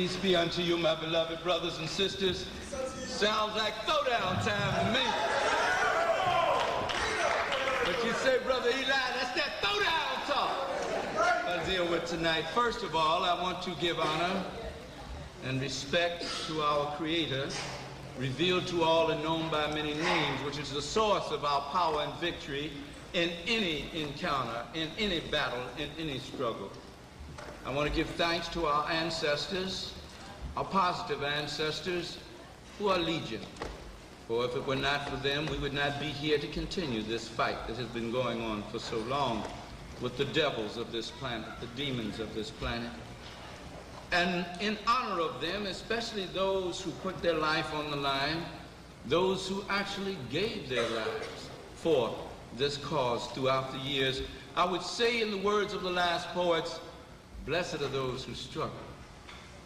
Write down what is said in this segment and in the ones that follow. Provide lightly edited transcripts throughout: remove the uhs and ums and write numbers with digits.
Peace be unto you, my beloved brothers and sisters. Sounds like throwdown time to me. But you say, Brother Eli, that's that throwdown talk I'll deal with tonight. First of all, I want to give honor and respect to our Creator, revealed to all and known by many names, which is the source of our power and victory in any encounter, in any battle, in any struggle. I want to give thanks to our ancestors, our positive ancestors, who are legion. For if it were not for them, we would not be here to continue this fight that has been going on for so long with the devils of this planet, the demons of this planet. And in honor of them, especially those who put their life on the line, those who actually gave their lives for this cause throughout the years, I would say in the words of the last poets, blessed are those who struggle.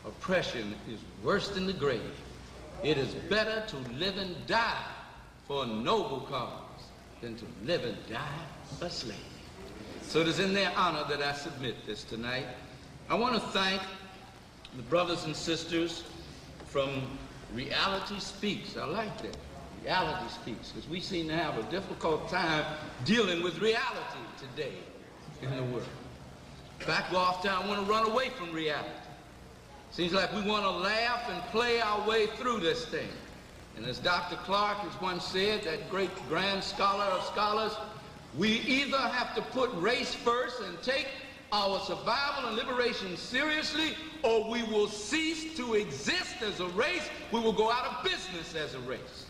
Oppression is worse than the grave. It is better to live and die for a noble cause than to live and die a slave. So it is in their honor that I submit this tonight. I want to thank the brothers and sisters from Reality Speaks. I like that. Reality Speaks, because we seem to have a difficult time dealing with reality today in the world. Back often, I want to run away from reality. Seems like we want to laugh and play our way through this thing. And as Dr. Clark has once said, that great grand scholar of scholars, we either have to put race first and take our survival and liberation seriously, or we will cease to exist as a race. We will go out of business as a race.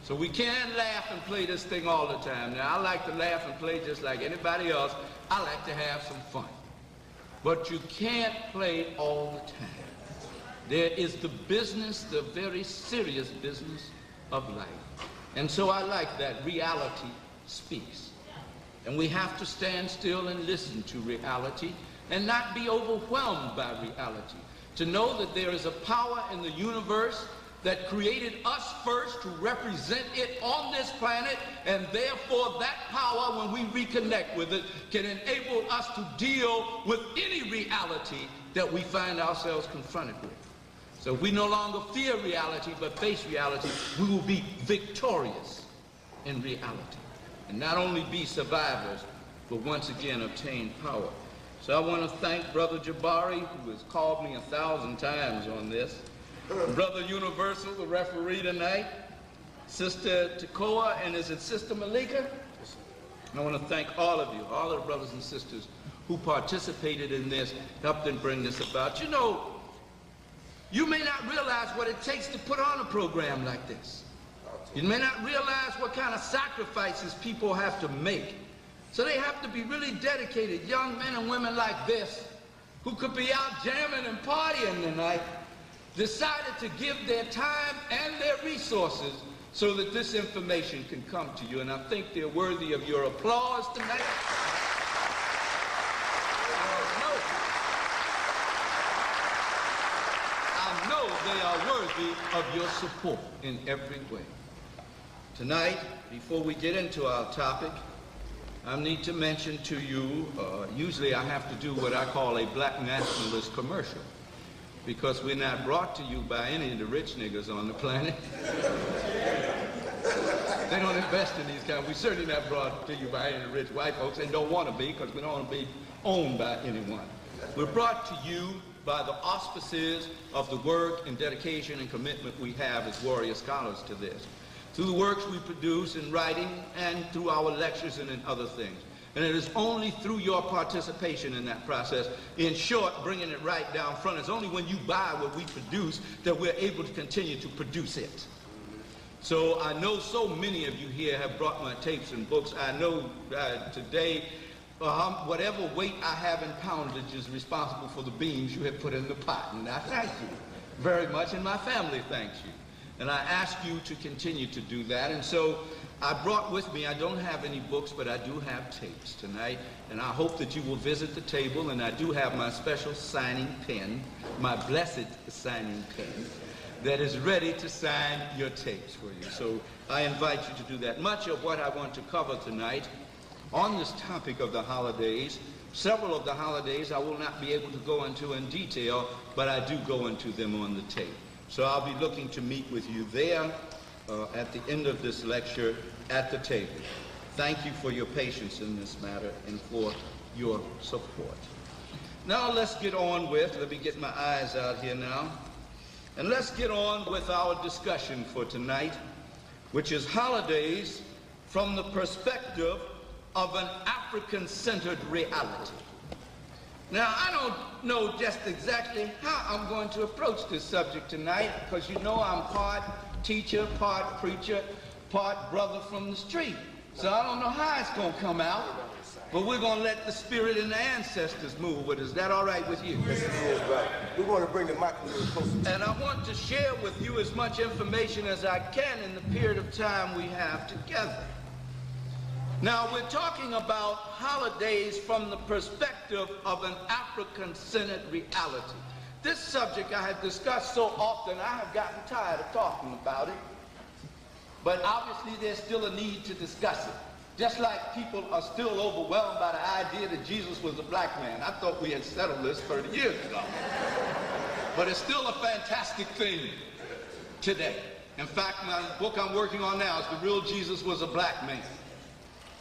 So we can't laugh and play this thing all the time. Now, I like to laugh and play just like anybody else. I like to have some fun. But you can't play all the time. There is the business, the very serious business of life. And so I like that reality speaks. And we have to stand still and listen to reality and not be overwhelmed by reality. To know that there is a power in the universe that created us first to represent it on this planet, and therefore that power, when we reconnect with it, can enable us to deal with any reality that we find ourselves confronted with. So if we no longer fear reality but face reality, we will be victorious in reality. And not only be survivors, but once again obtain power. So I want to thank Brother Jabari, who has called me 1,000 times on this. Brother Universal, the referee tonight, Sister Tekoa, and is it Sister Malika? And I want to thank all of you, all of the brothers and sisters who participated in this, helped them bring this about. You know, you may not realize what it takes to put on a program like this. You may not realize what kind of sacrifices people have to make. So they have to be really dedicated, young men and women like this, who could be out jamming and partying tonight, decided to give their time and their resources so that this information can come to you. And I think they're worthy of your applause tonight. I know they are worthy of your support in every way. Tonight, before we get into our topic, I need to mention to you, usually I have to do what I call a black nationalist commercial, because we're not brought to you by any of the rich niggas on the planet. They don't invest in these kind. We're certainly not brought to you by any of the rich white folks, and don't want to be, because we don't want to be owned by anyone. We're brought to you by the auspices of the work and dedication and commitment we have as warrior scholars to this, through the works we produce in writing and through our lectures and in other things. And it is only through your participation in that process, in short, bringing it right down front. It's only when you buy what we produce that we're able to continue to produce it. So I know so many of you here have brought my tapes and books. I know today, whatever weight I have in poundage is responsible for the beans you have put in the pot. And I thank you very much, and my family thanks you. And I ask you to continue to do that. And so I brought with me, I don't have any books, but I do have tapes tonight. And I hope that you will visit the table. And I do have my special signing pen, my blessed signing pen, that is ready to sign your tapes for you. So I invite you to do that. Much of what I want to cover tonight on this topic of the holidays Several of the holidays I will not be able to go into in detail, but I do go into them on the tape. So I'll be looking to meet with you there at the end of this lecture at the table. Thank you for your patience in this matter and for your support. Now let's get on with, let me get my eyes out here now, and let's get on with our discussion for tonight, which is holidays from the perspective of an African-centered reality. Now, I don't know just exactly how I'm going to approach this subject tonight, because you know I'm part teacher, part preacher, part brother from the street. So I don't know how it's going to come out, but we're going to let the spirit and the ancestors move with us. Is that all right with you? Yes, it is, right. We're going to bring the mic a little closer. And I want to share with you as much information as I can in the period of time we have together. Now, we're talking about holidays from the perspective of an African-centered reality. This subject I have discussed so often, I have gotten tired of talking about it. But obviously, there's still a need to discuss it. Just like people are still overwhelmed by the idea that Jesus was a black man. I thought we had settled this 30 years ago. But it's still a fantastic thing today. In fact, my book I'm working on now is The Real Jesus Was a Black Man.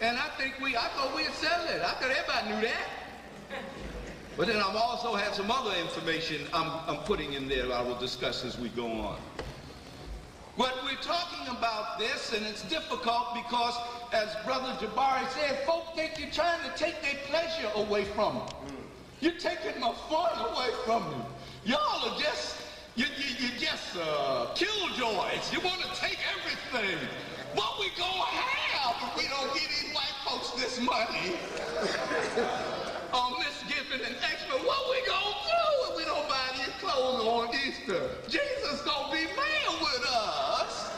And I thought we had settled it. I thought everybody knew that. But then I've also had some other information I'm putting in there I will discuss as we go on. But we're talking about this, and it's difficult because, as Brother Jabari said, folks think you're trying to take their pleasure away from them. You're taking my fun away from them. Y'all are just, you're just killjoys. You want to take everything. What we gonna have if we don't give these white folks this money on Thanksgiving and Xmas? What we gonna do if we don't buy these clothes on Easter? Jesus gonna be mad with us.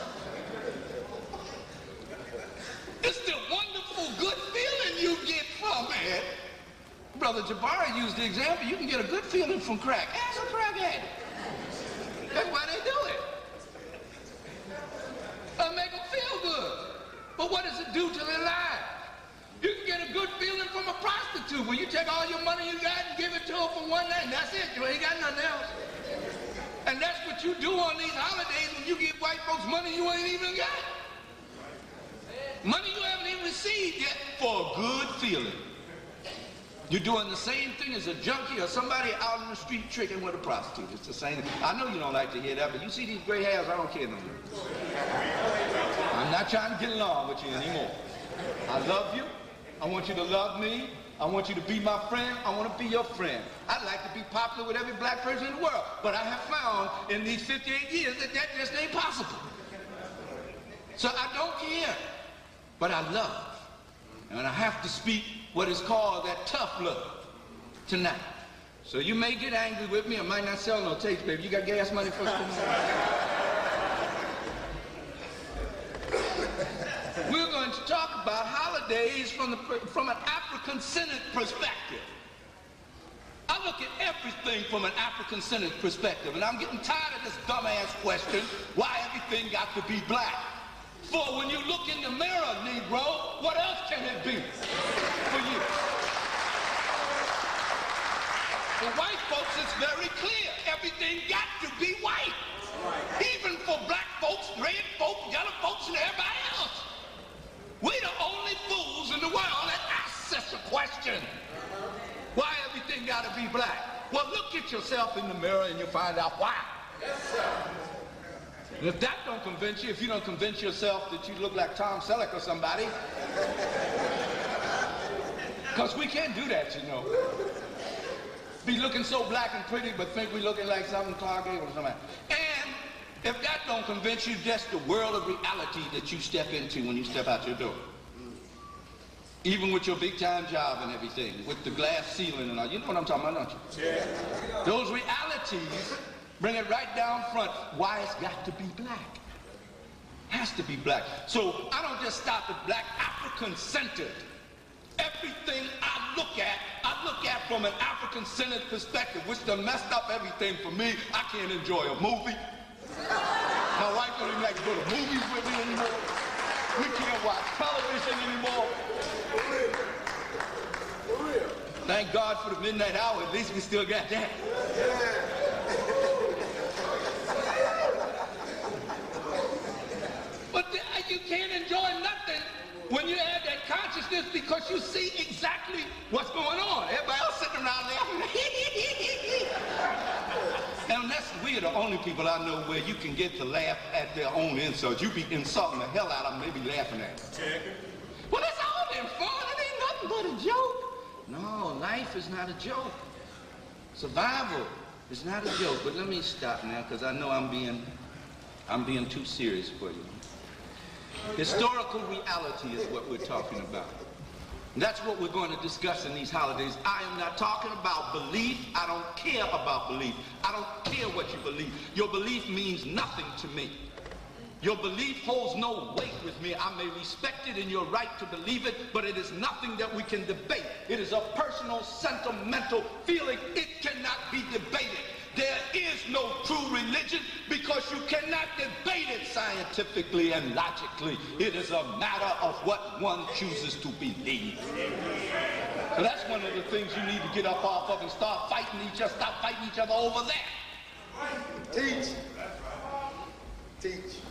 It's the wonderful good feeling you get from it. Brother Jabari used the example, you can get a good feeling from crack. Ask a crack addict. That's why they do it. Make them feel good. But what does it do to their lives? You can get a good feeling from a prostitute where you take all your money you got and give it to her for one night, and that's it. You ain't got nothing else. And that's what you do on these holidays when you give white folks money you ain't even got. Money you haven't even received yet for a good feeling. You're doing the same thing as a junkie or somebody out in the street tricking with a prostitute. It's the same thing. I know you don't like to hear that, but you see these gray hairs, I don't care no more. I'm not trying to get along with you anymore. I love you. I want you to love me. I want you to be my friend. I want to be your friend. I'd like to be popular with every black person in the world, but I have found in these 58 years that that just ain't possible. So I don't care, but I love. And I have to speak what is called that tough love tonight. So you may get angry with me. I might not sell no tapes, baby. You got gas money for We're going to talk about holidays from an African-centered perspective. I look at everything from an African-centered perspective, and I'm getting tired of this dumbass question, why everything got to be black? For when you look in the mirror, Negro, what else can it be for you? For white folks, it's very clear. Everything got to be white. Even for black folks, red folks, yellow folks, and everybody else. We're the only fools in the world that ask such a question. Why everything got to be black? Well, look at yourself in the mirror and you'll find out why. Yes, sir. And if that don't convince you, if you don't convince yourself that you look like Tom Selleck or somebody, because we can't do that, you know. Be looking so black and pretty, but think we looking like something Clark Gable or somebody. And if that don't convince you, that's the world of reality that you step into when you step out your door. Even with your big-time job and everything, with the glass ceiling and all. You know what I'm talking about, don't you? Yeah. Those realities bring it right down front. Why it's got to be black. Has to be black. So I don't just stop at black, African-centered. Everything I look at from an African-centered perspective, which done messed up everything for me. I can't enjoy a movie. My wife don't even like to go to movies with me anymore. We can't watch television anymore. For real. Thank God for the midnight hour. At least we still got that. But you can't enjoy nothing when you have that consciousness because you see exactly what's going on. Everybody else sitting around laughing. And we are the only people I know where you can get to laugh at their own insults. You be insulting the hell out of them, they be laughing at them. Well, it's all in fun. It ain't nothing but a joke. No, life is not a joke. Survival is not a joke. But let me stop now because I know I'm being too serious for you. Historical reality is what we're talking about. And that's what we're going to discuss in these holidays. I am not talking about belief. I don't care about belief. I don't care what you believe. Your belief means nothing to me. Your belief holds no weight with me. I may respect it and your right to believe it, but it is nothing that we can debate. It is a personal, sentimental feeling. It cannot be debated. There is no true religion because you cannot debate it scientifically and logically. It is a matter of what one chooses to believe. So that's one of the things you need to get up off of and start fighting each other, stop fighting each other over that. Teach. Teach.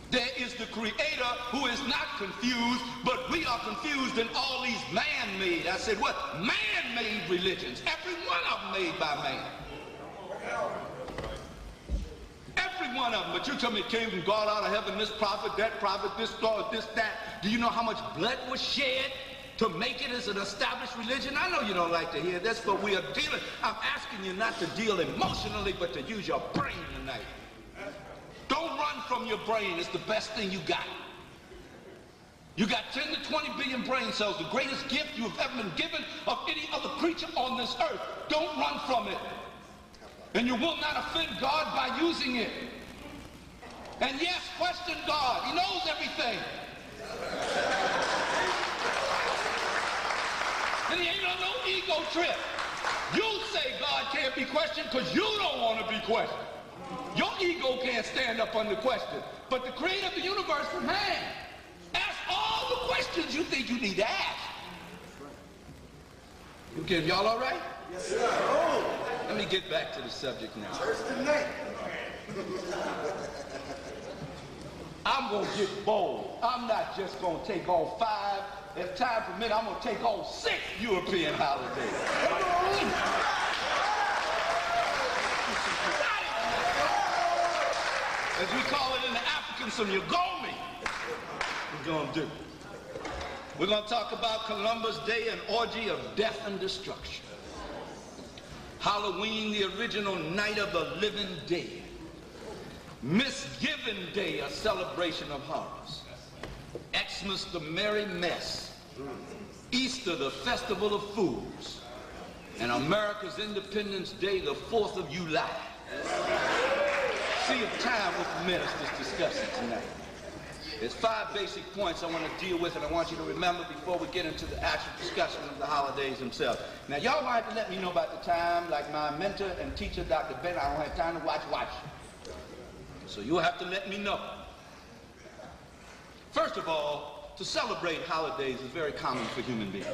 There is the Creator who is not confused, but we are confused in all these man-made, I said what? Man-made religions. Every one of them made by man. Every one of them. But you tell me it came from God out of heaven, this prophet, this God, this, that. Do you know how much blood was shed to make it as an established religion? I know you don't like to hear this, but we are dealing. I'm asking you not to deal emotionally, but to use your brain tonight. Don't run from your brain. It's the best thing you got. You got 10 to 20 billion brain cells, the greatest gift you have ever been given of any other creature on this earth. Don't run from it. And you will not offend God by using it. And yes, question God. He knows everything. And he ain't on no ego trip. You say God can't be questioned because you don't want to be questioned. Your ego can't stand up under question. But the creator of the universe can hang. Ask all the questions you think you need to ask. Okay, y'all all right? Yes, sir. Oh. Let me get back to the subject now. Church tonight. I'm going to get bold. I'm not just going to take on 5. If time permits, I'm going to take on 6 European holidays. As we call it in the African, some Yagomi. We're going to do. We're going to talk about Columbus Day, an orgy of death and destruction. Halloween, the original night of the living dead. Misgiven Day, a celebration of horrors. Xmas, the merry mess. Easter, the festival of fools. And America's Independence Day, the 4th of July. See if time will permit us to discuss it tonight. There's 5 basic points I want to deal with, and I want you to remember before we get into the actual discussion of the holidays themselves. Now, y'all might have to let me know about the time, like my mentor and teacher, Dr. Ben. I don't have time to watch. So you'll have to let me know. First of all, to celebrate holidays is very common for human beings.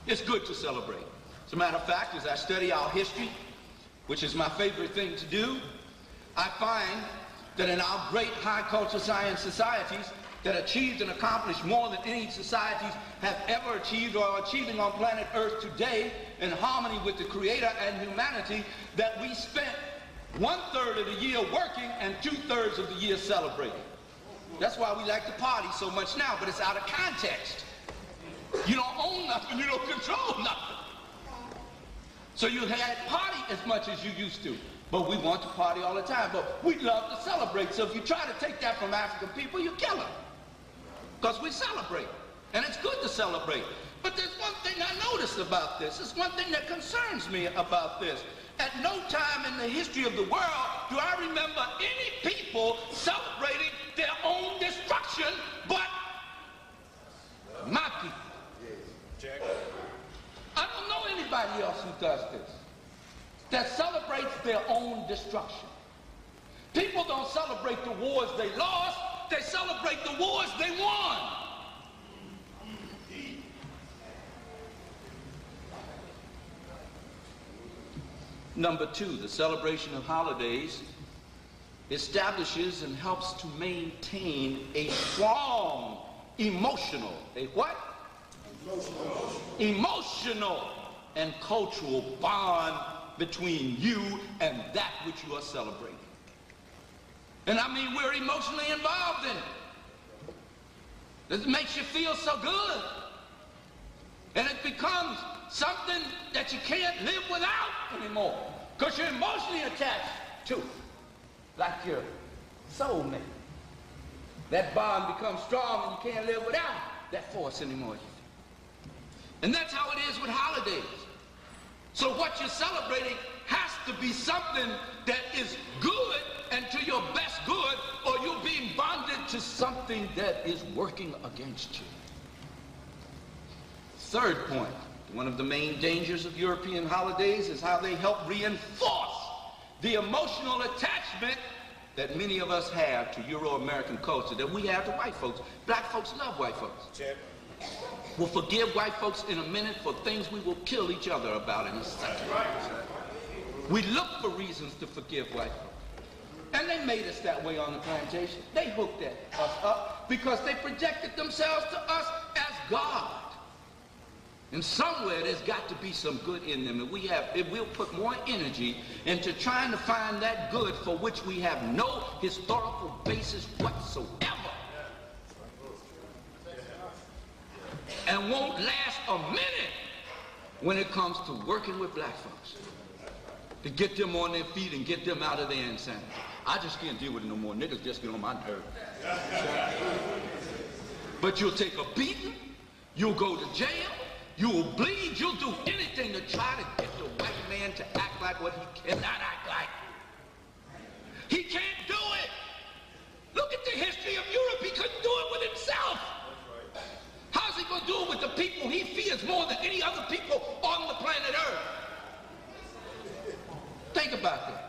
It's good to celebrate. As a matter of fact, as I study our history, which is my favorite thing to do, I find that in our great high culture science societies that achieved and accomplished more than any societies have ever achieved or are achieving on planet Earth today in harmony with the Creator and humanity, that we spent 1/3 of the year working and 2/3 of the year celebrating. That's why we like to party so much now, but it's out of context. You don't own nothing, you don't control nothing. So you had party as much as you used to. But we want to party all the time. But we love to celebrate. So if you try to take that from African people, you kill them. Because we celebrate. And it's good to celebrate. But there's one thing I noticed about this. There's one thing that concerns me about this. At no time in the history of the world do I remember any people celebrating their own destruction but my people. I don't know anybody else who does this, that celebrates their own destruction. People don't celebrate the wars they lost, they celebrate the wars they won. Number two, the celebration of holidays establishes and helps to maintain a strong emotional, a what? Emotional and cultural bond between you and that which you are celebrating. And I mean, we're emotionally involved in it. It makes you feel so good. And it becomes something that you can't live without anymore, because you're emotionally attached to it, like your soulmate. That bond becomes strong and you can't live without that force anymore. And that's how it is with holidays. So what you're celebrating has to be something that is good and to your best good, or you're being bonded to something that is working against you. Third point, one of the main dangers of European holidays is how they help reinforce the emotional attachment that many of us have to Euro-American culture, that we have to white folks. Black folks love white folks. Check. We'll forgive white folks in a minute for things we will kill each other about in a second. We look for reasons to forgive white folks. And they made us that way on the plantation. They hooked us up because they projected themselves to us as God. And somewhere there's got to be some good in them. And we'll put more energy into trying to find that good for which we have no historical basis whatsoever. And won't last a minute when it comes to working with black folks. To get them on their feet and get them out of their insanity. I just can't deal with it no more. Niggas just get on my nerves. But you'll take a beating, you'll go to jail, you'll bleed, you'll do anything to try to get the white man to act like what he cannot act like. He can't do it. Look at the history of Europe. He couldn't do it with himself. How's he going to do it with the people he fears more than any other people on the planet Earth? Think about that.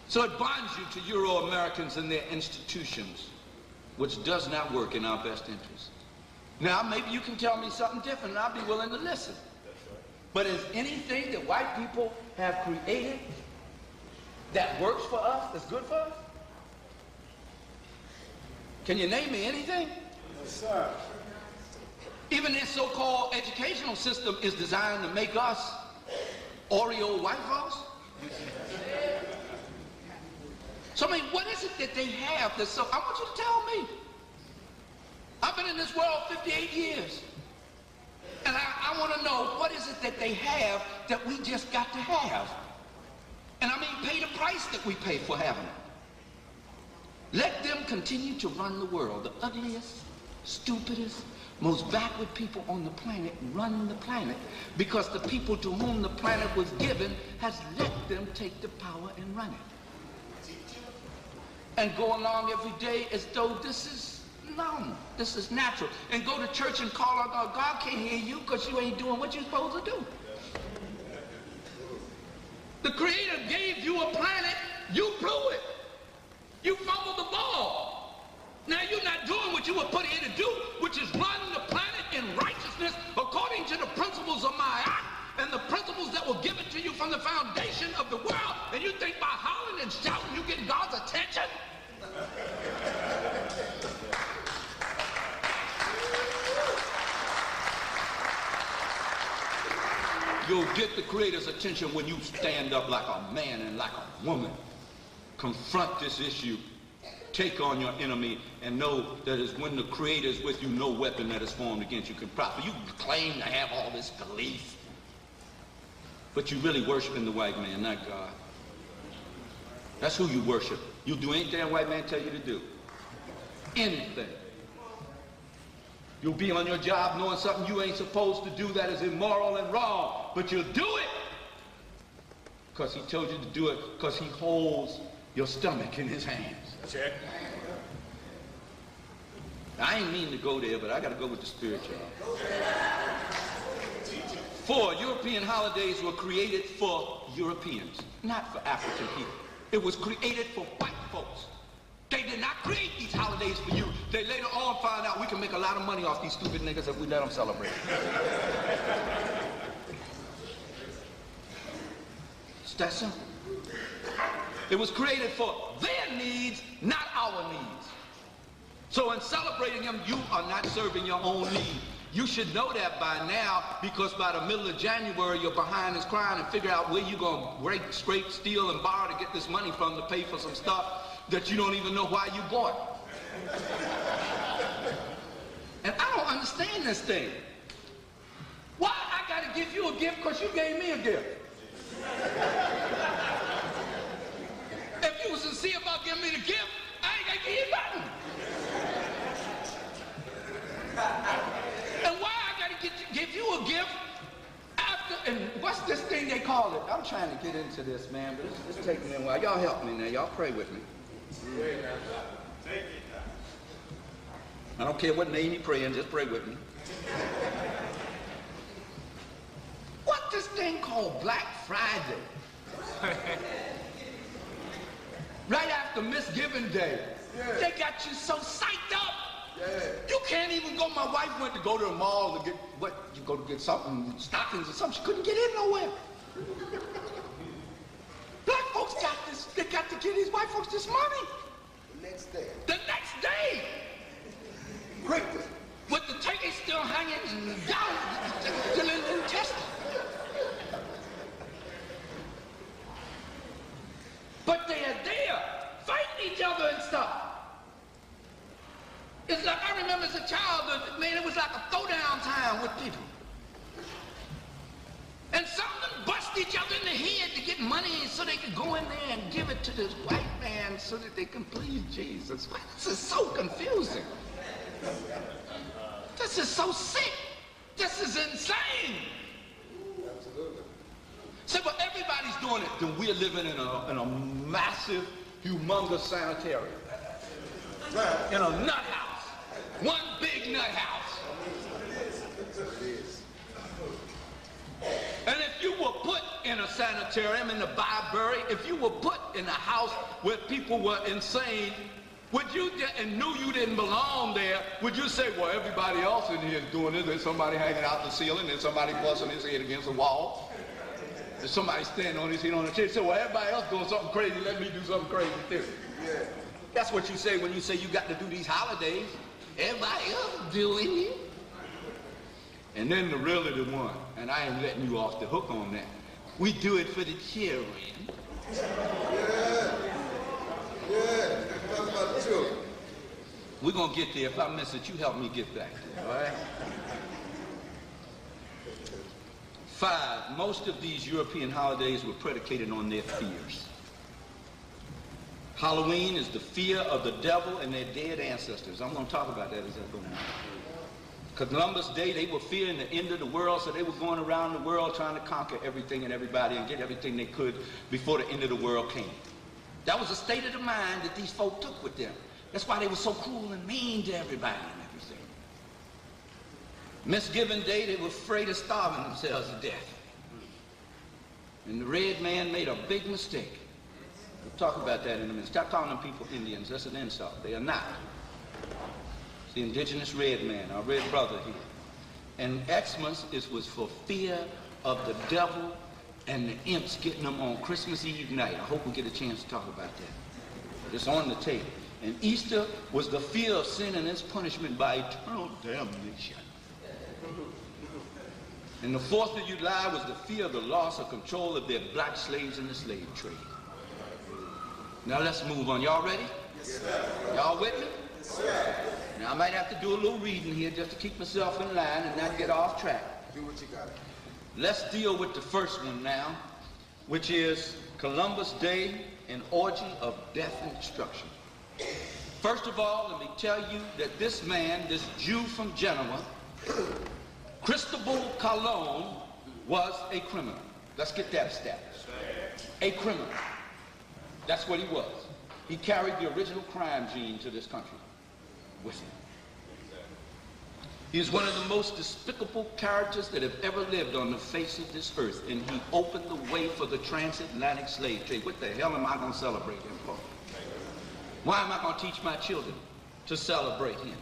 So it bonds you to Euro-Americans and their institutions, which does not work in our best interest. Now, maybe you can tell me something different and I'll be willing to listen. But is anything that white people have created that works for us, that's good for us? Can you name me anything? Yes, sir. Even their so-called educational system is designed to make us Oreo white folks. So, I mean, what is it that they have that's so... I want you to tell me. I've been in this world 58 years. And I want to know, what is it that they have that we just got to have? And I mean, pay the price that we pay for having it. Let them continue to run the world. The ugliest, stupidest, most backward people on the planet run the planet because the people to whom the planet was given has let them take the power and run it. And go along every day as though this is normal, this is natural. And go to church and call out God. God can't hear you because you ain't doing what you're supposed to do. The Creator gave you a planet, you blew it. You fumbled the ball. Now you're not doing what you were put here to do, which is run the planet in righteousness according to the principles of my act and the principles that were given to you from the foundation of the world. And you think by hollering and shouting you get God's attention? You'll get the Creator's attention when you stand up like a man and like a woman. Confront this issue. Take on your enemy and know that is when the Creator is with you, no weapon that is formed against you can prosper. You claim to have all this belief, but you really worshiping the white man, not God. That's who you worship. You'll do anything a white man tell you to do. Anything. You'll be on your job knowing something you ain't supposed to do that is immoral and wrong, but you'll do it because he told you to do it, because he holds your stomach in his hands. Check. I ain't mean to go there, but I got to go with the spirit, y'all. 4, European holidays were created for Europeans, not for African people. It was created for white folks. They did not create these holidays for you. They later on found out we can make a lot of money off these stupid niggas if we let them celebrate. It's that simple. It was created for their needs, not our needs. So in celebrating him, you are not serving your own need. You should know that by now, because by the middle of January, you're behind is crying and figure out where you're going to break, scrape, steal, and borrow to get this money from to pay for some stuff that you don't even know why you bought. And I don't understand this thing. Why I got to give you a gift because you gave me a gift? If you were sincere about giving me the gift, I ain't got to give you nothing. And why I got to give you a gift after, and what's this thing they call it? I'm trying to get into this, man, but it's taking me a while. Y'all help me now. Y'all pray with me. I don't care what name you pray in, just pray with me. What this thing called Black Friday? Right after Misgiving Day, they got you so psyched up. You can't even go. My wife went to go to the mall to get what? You go to get something, stockings or something. She couldn't get in nowhere. Black folks got this. They got to give these white folks this money. The next day. The next day. Great. With the turkey still hanging and down, still in the test. But they are there, fighting each other and stuff. It's like, I remember as a child, man, it was like a throwdown time with people. And some of them bust each other in the head to get money so they could go in there and give it to this white man so that they can please Jesus. This is so confusing. This is so sick. This is insane. Absolutely. So, but everybody's doing it. Then we're living in a massive, humongous sanitarium. Right. In a nut house. One big nut house. It is. And if you were put in a sanitarium, in the library, if you were put in a house where people were insane, would you, and knew you didn't belong there, would you say, well, everybody else in here is doing this? There's somebody hanging out the ceiling, there's somebody busting his head against the wall. There's somebody standing on his head on the chair. So, well, everybody else doing something crazy, let me do something crazy too. Yeah. That's what you say when you say you got to do these holidays. Everybody else doing it. And then the really the one, and I ain't letting you off the hook on that. We do it for the children. Yeah. Yeah. Talk about the children. We're gonna get there. If I miss it, you help me get back there, all right? 5, most of these European holidays were predicated on their fears. Halloween is the fear of the devil and their dead ancestors. I'm going to talk about that as I go on. Columbus Day, they were fearing the end of the world, so they were going around the world trying to conquer everything and everybody and get everything they could before the end of the world came. That was the state of the mind that these folk took with them. That's why they were so cruel and mean to everybody and everything. Misgiving Day, they were afraid of starving themselves to death. And the red man made a big mistake. We'll talk about that in a minute. Stop calling them people Indians. That's an insult. They are not. It's the indigenous red man, our red brother here. And Xmas was for fear of the devil and the imps getting them on Christmas Eve night. I hope we get a chance to talk about that. It's on the table. And Easter was the fear of sin and its punishment by eternal damnation. And the 4th of July was the fear of the loss of control of their black slaves in the slave trade. Now let's move on. Y'all ready? Yes, sir. Y'all with me? Yes, sir. Now I might have to do a little reading here just to keep myself in line and not get off track. Do what you got. Let's deal with the first one now, which is Columbus Day, an orgy of death and destruction. First of all, let me tell you that this man, this Jew from Genoa, Cristobal Colon, was a criminal. Let's get that established. A criminal. That's what he was. He carried the original crime gene to this country with him. He is one of the most despicable characters that have ever lived on the face of this earth, and he opened the way for the transatlantic slave trade. What the hell am I going to celebrate him for? Why am I going to teach my children to celebrate him?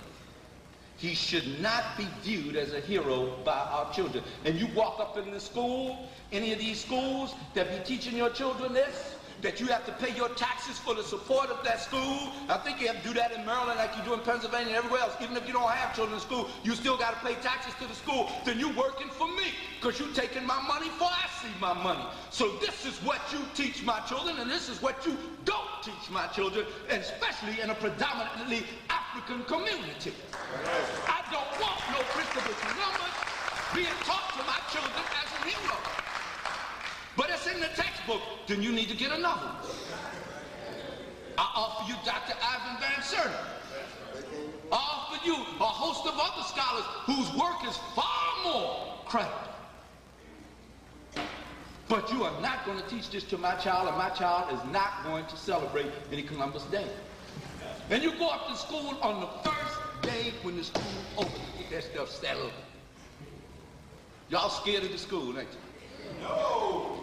He should not be viewed as a hero by our children. And you walk up in the school, any of these schools that be teaching your children this, that you have to pay your taxes for the support of that school. I think you have to do that in Maryland like you do in Pennsylvania and everywhere else. Even if you don't have children in school, you still got to pay taxes to the school. Then you working for me because you taking my money before I see my money. So this is what you teach my children, and this is what you don't teach my children, especially in a predominantly African community. I don't want no Christopher Columbus being taught to my children as a hero. But it's in the textbook, then you need to get another one. I offer you Dr. Ivan Van Serner. I offer you a host of other scholars whose work is far more credible. But you are not going to teach this to my child, and my child is not going to celebrate any Columbus Day. And you go up to school on the first day when the school opens, get that stuff settled. Y'all scared of the school, ain't you? No.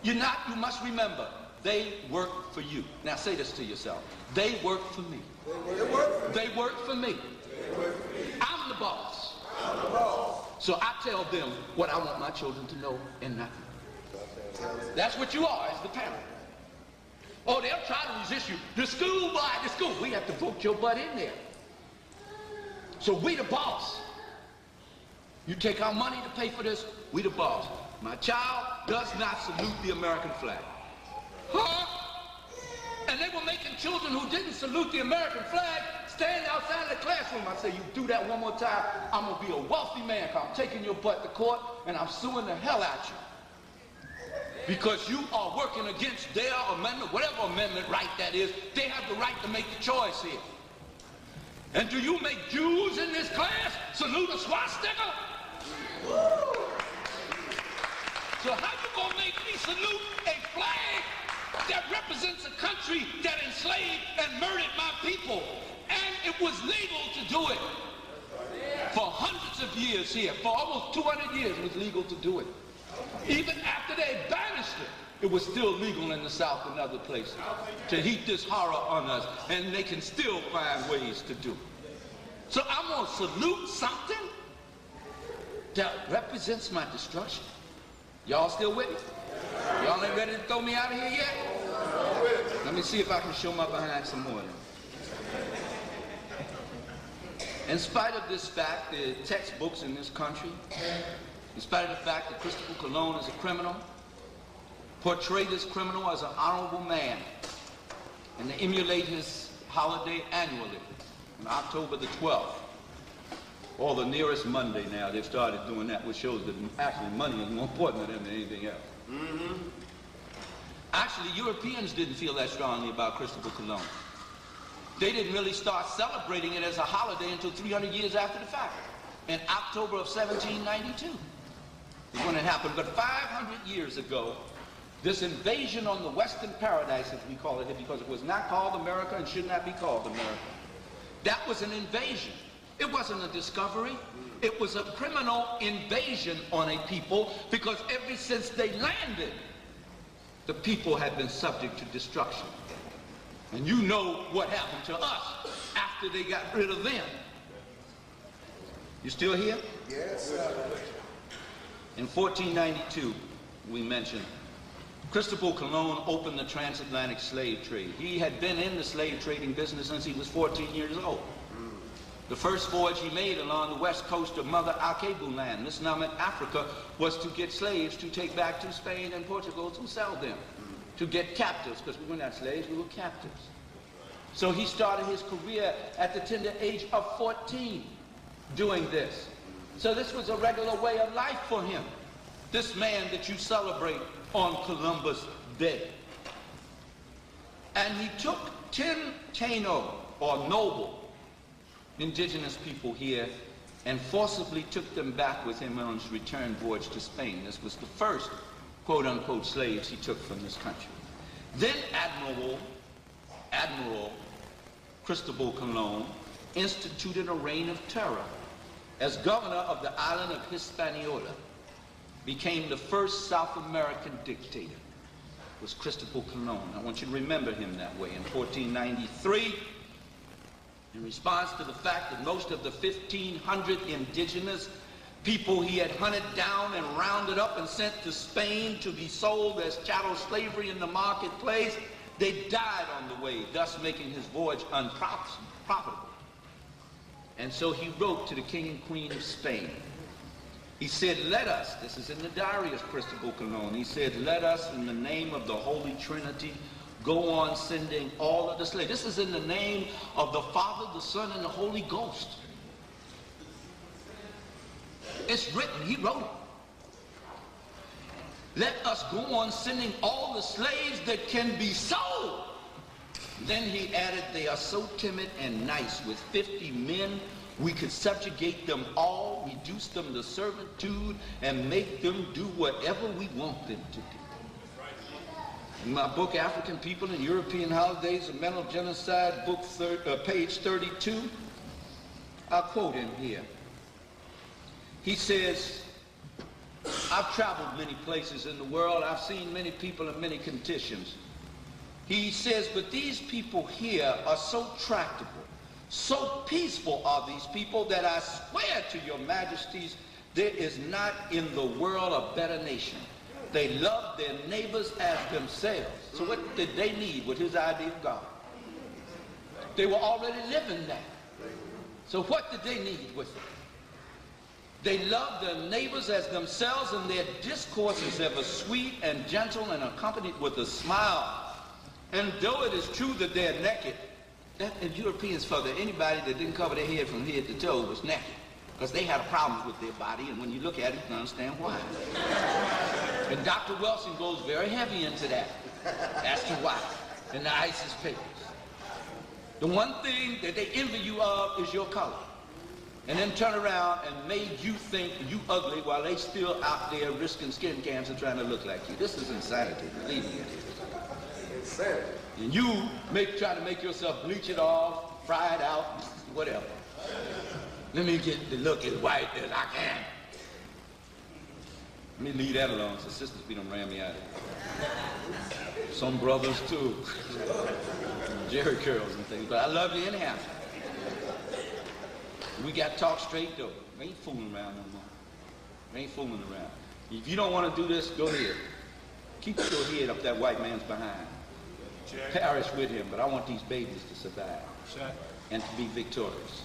You're not. You must remember, they work for you. Now say this to yourself. They work for me. They work for me. I'm the boss. So I tell them what I want my children to know and nothing. That's what you are as the parent. Oh, they'll try to resist you. The school, boy, the school. We have to vote your butt in there. So we the boss. You take our money to pay for this, we the boss. My child does not salute the American flag. Huh? And they were making children who didn't salute the American flag stand outside of the classroom. I say, you do that one more time, I'm going to be a wealthy man, because I'm taking your butt to court and I'm suing the hell out you. Because you are working against their amendment, whatever amendment right that is. They have the right to make the choice here. And do you make Jews in this class salute a swastika? Woo! So how you gonna make me salute a flag that represents a country that enslaved and murdered my people? And it was legal to do it. For hundreds of years here, for almost 200 years it was legal to do it. Even after they banished it was still legal in the South and other places to heap this horror on us, and they can still find ways to do it. So I'm gonna salute something that represents my destruction. Y'all still with me? Y'all ain't ready to throw me out of here yet? Let me see if I can show my behind some more. In spite of this fact, the textbooks in this country, in spite of the fact that Christopher Cologne is a criminal, portray this criminal as an honorable man, and they emulate his holiday annually on October the 12th. Or the nearest Monday now, they've started doing that, which shows that actually money is more important to them than anything else. Mm-hmm. Actually, Europeans didn't feel that strongly about Christopher Cologne. They didn't really start celebrating it as a holiday until 300 years after the fact, in October of 1792. Is when it happened. But 500 years ago, this invasion on the Western Paradise, as we call it, because it was not called America and should not be called America, that was an invasion. It wasn't a discovery. It was a criminal invasion on a people, because ever since they landed, the people had been subject to destruction. And you know what happened to us after they got rid of them. You still here? Yes, sir. In 1492, we mentioned, Christopher Cologne opened the transatlantic slave trade. He had been in the slave trading business since he was 14 years old. The first voyage he made along the west coast of Mother Alkebu land, this now meant Africa, was to get slaves to take back to Spain and Portugal to sell them, to get captives, because we were not slaves, we were captives. So he started his career at the tender age of 14 doing this. So this was a regular way of life for him, this man that you celebrate on Columbus Day. And he took 10 Taino, or noble, indigenous people here, and forcibly took them back with him on his return voyage to Spain. This was the first quote-unquote slaves he took from this country. Then Admiral Cristobal Colon instituted a reign of terror as governor of the island of Hispaniola. Became the first South American dictator. Was Cristobal Colon. I want you to remember him that way. In 1493, in response to the fact that most of the 1,500 indigenous people he had hunted down and rounded up and sent to Spain to be sold as chattel slavery in the marketplace, they died on the way, thus making his voyage unprofitable. And so he wrote to the King and Queen of Spain. He said, let us, this is in the diary of Cristobal Colon, he said, let us in the name of the Holy Trinity go on sending all of the slaves. This is in the name of the Father, the Son, and the Holy Ghost. It's written, he wrote it. Let us go on sending all the slaves that can be sold. Then he added, they are so timid and nice. With 50 men, we could subjugate them all, reduce them to servitude, and make them do whatever we want them to do. In my book, African People and European Holidays, A Mental Genocide, book page 32, I'll quote him here. He says, I've traveled many places in the world. I've seen many people in many conditions. He says, but these people here are so tractable, so peaceful are these people that I swear to your majesties, there is not in the world a better nation. They love their neighbors as themselves. So what did they need with his idea of God? They were already living that. So what did they need with it? They loved their neighbors as themselves, and their discourse is ever sweet and gentle and accompanied with a smile. And though it is true that they're naked, that if Europeans felt that anybody that didn't cover their head from head to toe was naked, because they had problems with their body, and when you look at it, you can understand why. And Dr. Wilson goes very heavy into that as to why in the ISIS papers. The one thing that they envy you of is your color. And then turn around and made you think you ugly while they still out there risking skin cancer trying to look like you. This is insanity, believe me. Insanity. And you try to make yourself bleach it off, fry it out, whatever. Let me get the look as white as I can. Let me leave that alone so sisters be done ran me out of here. Some brothers too. Jerry curls and things, but I love you anyhow. We got to talk straight though. We ain't fooling around no more. We ain't fooling around. If you don't want to do this, go ahead. Keep your head up that white man's behind. Perish with him, but I want these babies to survive and to be victorious.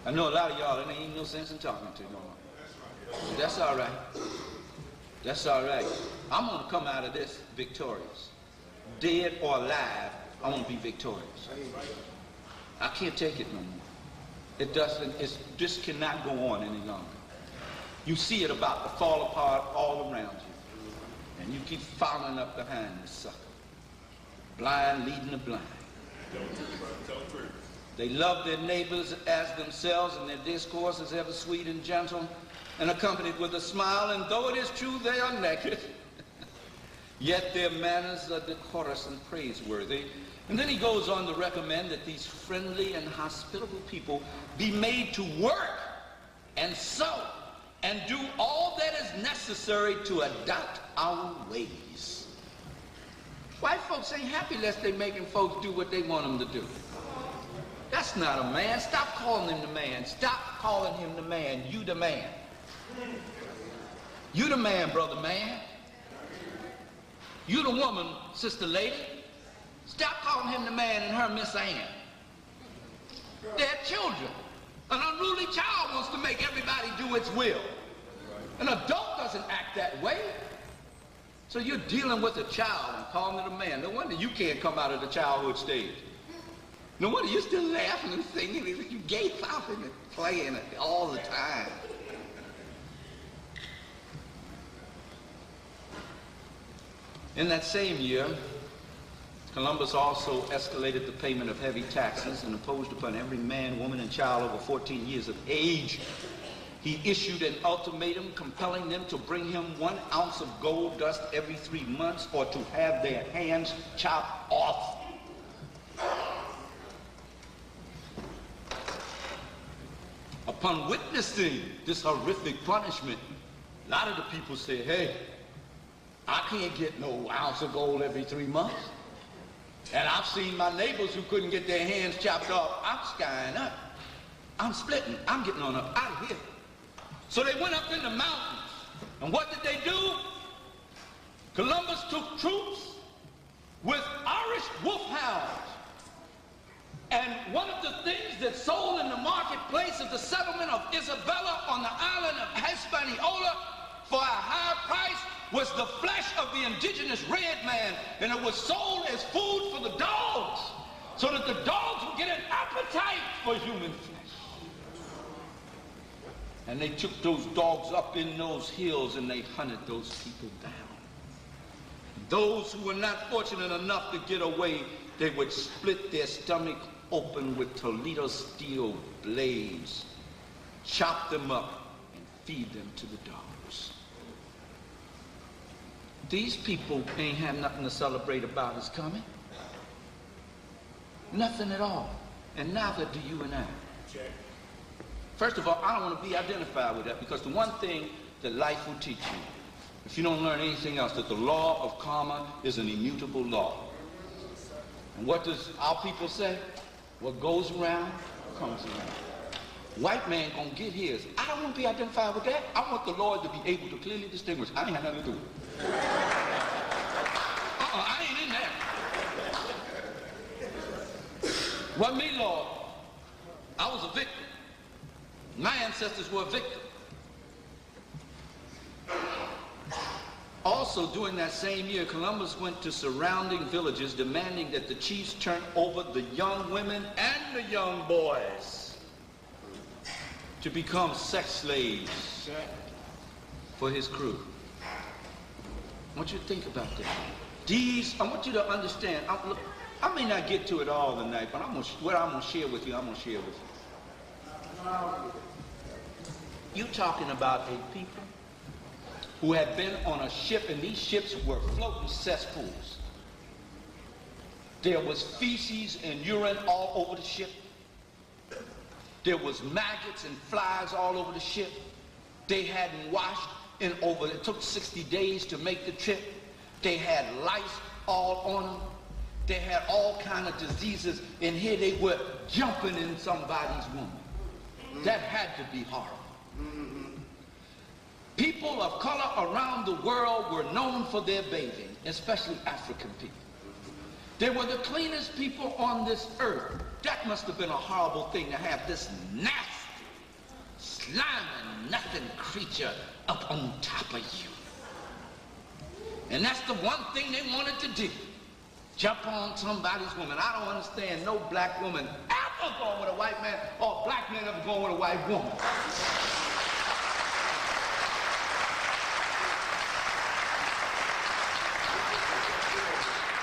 I know a lot of y'all, there ain't even no sense in talking to you no more. But that's all right. That's all right. I'm going to come out of this victorious. Dead or alive, I want to be victorious. I can't take it no more. It doesn't, this cannot go on any longer. You see it about to fall apart all around you. And you keep following up behind this sucker. Blind leading the blind. They love their neighbors as themselves, and their discourse is ever sweet and gentle and accompanied with a smile, and though it is true they are naked, yet their manners are decorous and praiseworthy. And then he goes on to recommend that these friendly and hospitable people be made to work and sow and do all that is necessary to adopt our ways. White folks ain't happy unless they're making folks do what they want them to do. That's not a man. Stop calling him the man. Stop calling him the man. You the man. You the man, brother man. You the woman, sister lady. Stop calling him the man and her Miss Ann. They're children. An unruly child wants to make everybody do its will. An adult doesn't act that way. So you're dealing with a child and calling it a man. No wonder you can't come out of the childhood stage. No wonder you're still laughing and singing. You gay popping and playing it all the time. In that same year, Columbus also escalated the payment of heavy taxes and imposed upon every man, woman, and child over 14 years of age. He issued an ultimatum compelling them to bring him 1 ounce of gold dust every 3 months or to have their hands chopped off. Upon witnessing this horrific punishment, a lot of the people said, hey, I can't get no ounce of gold every 3 months. And I've seen my neighbors who couldn't get their hands chopped off. I'm skying up. I'm splitting. I'm getting on up out of here. So they went up in the mountains. And what did they do? Columbus took troops with Irish wolfhounds. And one of the things that sold in the marketplace of the settlement of Isabella on the island of Hispaniola for a high price was the flesh of the indigenous red man, and it was sold as food for the dogs, so that the dogs would get an appetite for human flesh. And they took those dogs up in those hills and they hunted those people down. Those who were not fortunate enough to get away, they would split their stomach open with Toledo steel blades, chop them up, and feed them to the dogs. These people ain't have nothing to celebrate about his coming. Nothing at all. And neither do you and I. First of all, I don't want to be identified with that, because the one thing that life will teach you, if you don't learn anything else, that the law of karma is an immutable law. And what does our people say? What goes around comes around. White man gonna get his. I don't want to be identified with that. I want the Lord to be able to clearly distinguish. I ain't had nothing to do with it. I ain't in there. Wasn't me, Lord. I was a victim. My ancestors were a victim. Also, during that same year, Columbus went to surrounding villages demanding that the chiefs turn over the young women and the young boys to become sex slaves for his crew. I want you to think about that. I want you to understand. Look, I may not get to it all tonight, but what I'm going to share with you, I'm going to share with you. You're talking about a people who had been on a ship, and these ships were floating cesspools. There was feces and urine all over the ship. There was maggots and flies all over the ship. They hadn't washed it took 60 days to make the trip. They had lice all on them. They had all kind of diseases, and here they were jumping in somebody's womb. That had to be horrible. People of color around the world were known for their bathing, especially African people. They were the cleanest people on this earth. That must have been a horrible thing to have this nasty, slimy, nothing creature up on top of you. And that's the one thing they wanted to do. Jump on somebody's woman. I don't understand no black woman ever going with a white man, or black man ever going with a white woman.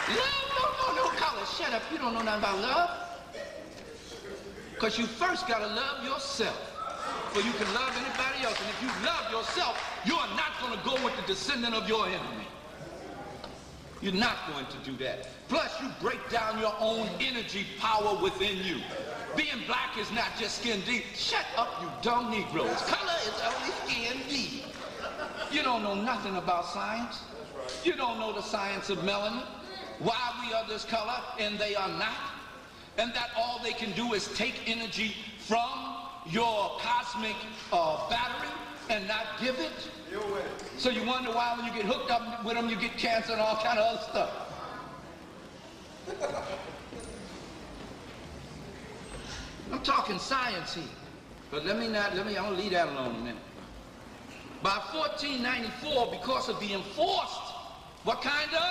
Love, no color. Shut up. You don't know nothing about love. Because you first got to love yourself before you can love anybody else. And if you love yourself, you are not going to go with the descendant of your enemy. You're not going to do that. Plus, you break down your own energy power within you. Being black is not just skin deep. Shut up, you dumb Negroes. Color is only skin deep. You don't know nothing about science. You don't know the science of melanin. Why we are this color and they are not. And that all they can do is take energy from your cosmic battery and not give it. So you wonder why when you get hooked up with them, you get cancer and all kind of other stuff. I'm talking science here. But I'm gonna leave that alone a minute. By 1494, because of the enforced, what kind of?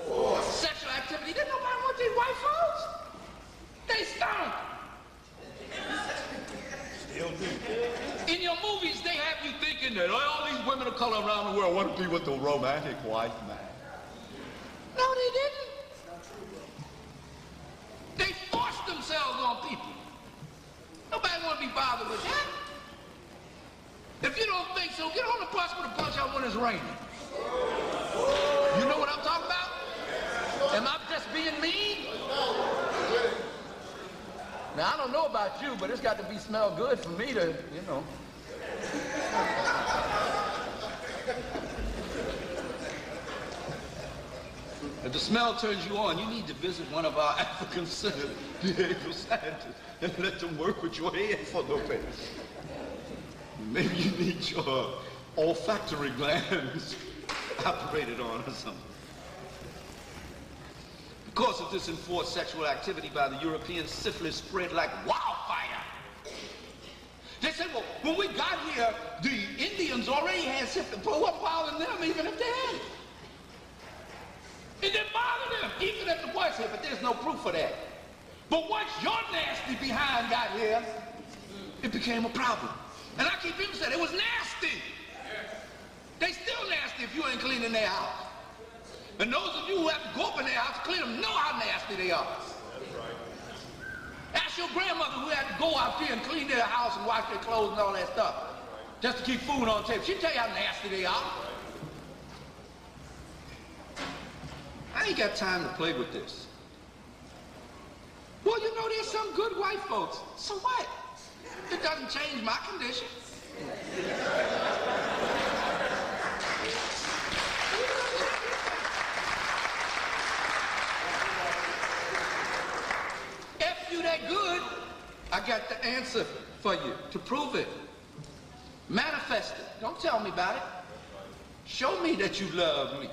Enforced. Sexual activity. Didn't nobody want these white folks? They stunk. Still do. In your movies, they have you thinking that all these women of color around the world want to be with the romantic white man. No, they didn't. They forced themselves on people. Nobody want to be bothered with that. If you don't think so, get on the bus with a bunch out when it's raining. You know what I'm talking about? Am I just being mean? Now, I don't know about you, but it's got to smell good for me to, you know. If the smell turns you on, you need to visit one of our African centered behavioral scientists and let them work with your head for no pay. Maybe you need your olfactory glands operated on or something. Because of this enforced sexual activity by the Europeans, syphilis spread like wildfire. They said, well, when we got here, the Indians already had syphilis, but what bothered them even if they had it? It didn't bother them, even if it was here, but there's no proof of that. But once your nasty behind got here, it became a problem. And I keep emphasizing, it was nasty. They still nasty if you ain't cleaning their house. And those of you who have to go up in their house to clean them know how nasty they are. That's right. Ask your grandmother who had to go out there and clean their house and wash their clothes and all that stuff, just to keep food on the table. She'll tell you how nasty they are. I ain't got time to play with this. Well, you know, there's some good white folks. So what? It doesn't change my condition. If you that good, I got the answer for you to prove it. Manifest it. Don't tell me about it. Show me that you love me.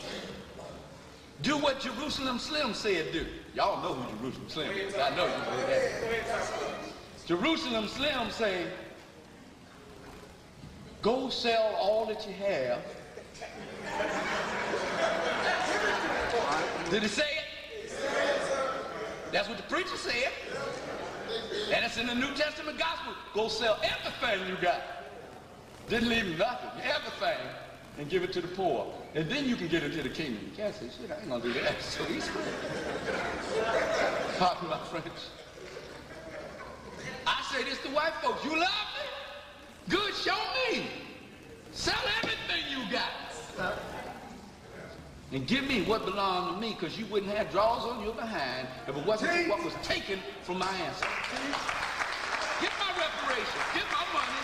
Do what Jerusalem Slim said do. Y'all know who Jerusalem Slim is. I know you know that. Jerusalem Slim say, go sell all that you have. Did he say it? That's what the preacher said. And it's in the New Testament gospel. Go sell everything you got. Didn't leave nothing, everything, and give it to the poor. And then you can get into the kingdom. You can't say, shit, I ain't gonna do that. So he's pardon my French. I say this to white folks, you love me? Good, show me. Sell everything you got. And give me what belonged to me, because you wouldn't have drawers on your behind if it wasn't for what was taken from my ancestors. Get my reparations, get my money.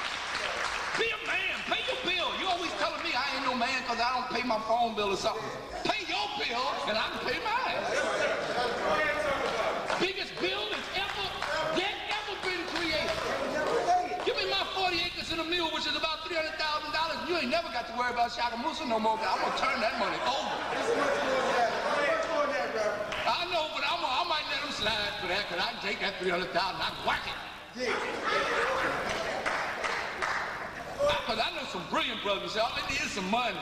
Be a man, pay your bill. You always telling me I ain't no man because I don't pay my phone bill or something. Pay your bill and I can pay mine. Biggest bill that's ever been created. Give me my 40 acres and a mule, which is about $300,000. You ain't never got to worry about Ishakamusa no more. I'm gonna turn that money over. I know, but I might let him slide for that, because I can take that $300,000 and I can whack it. Because I know some brilliant brothers say all they need is some money.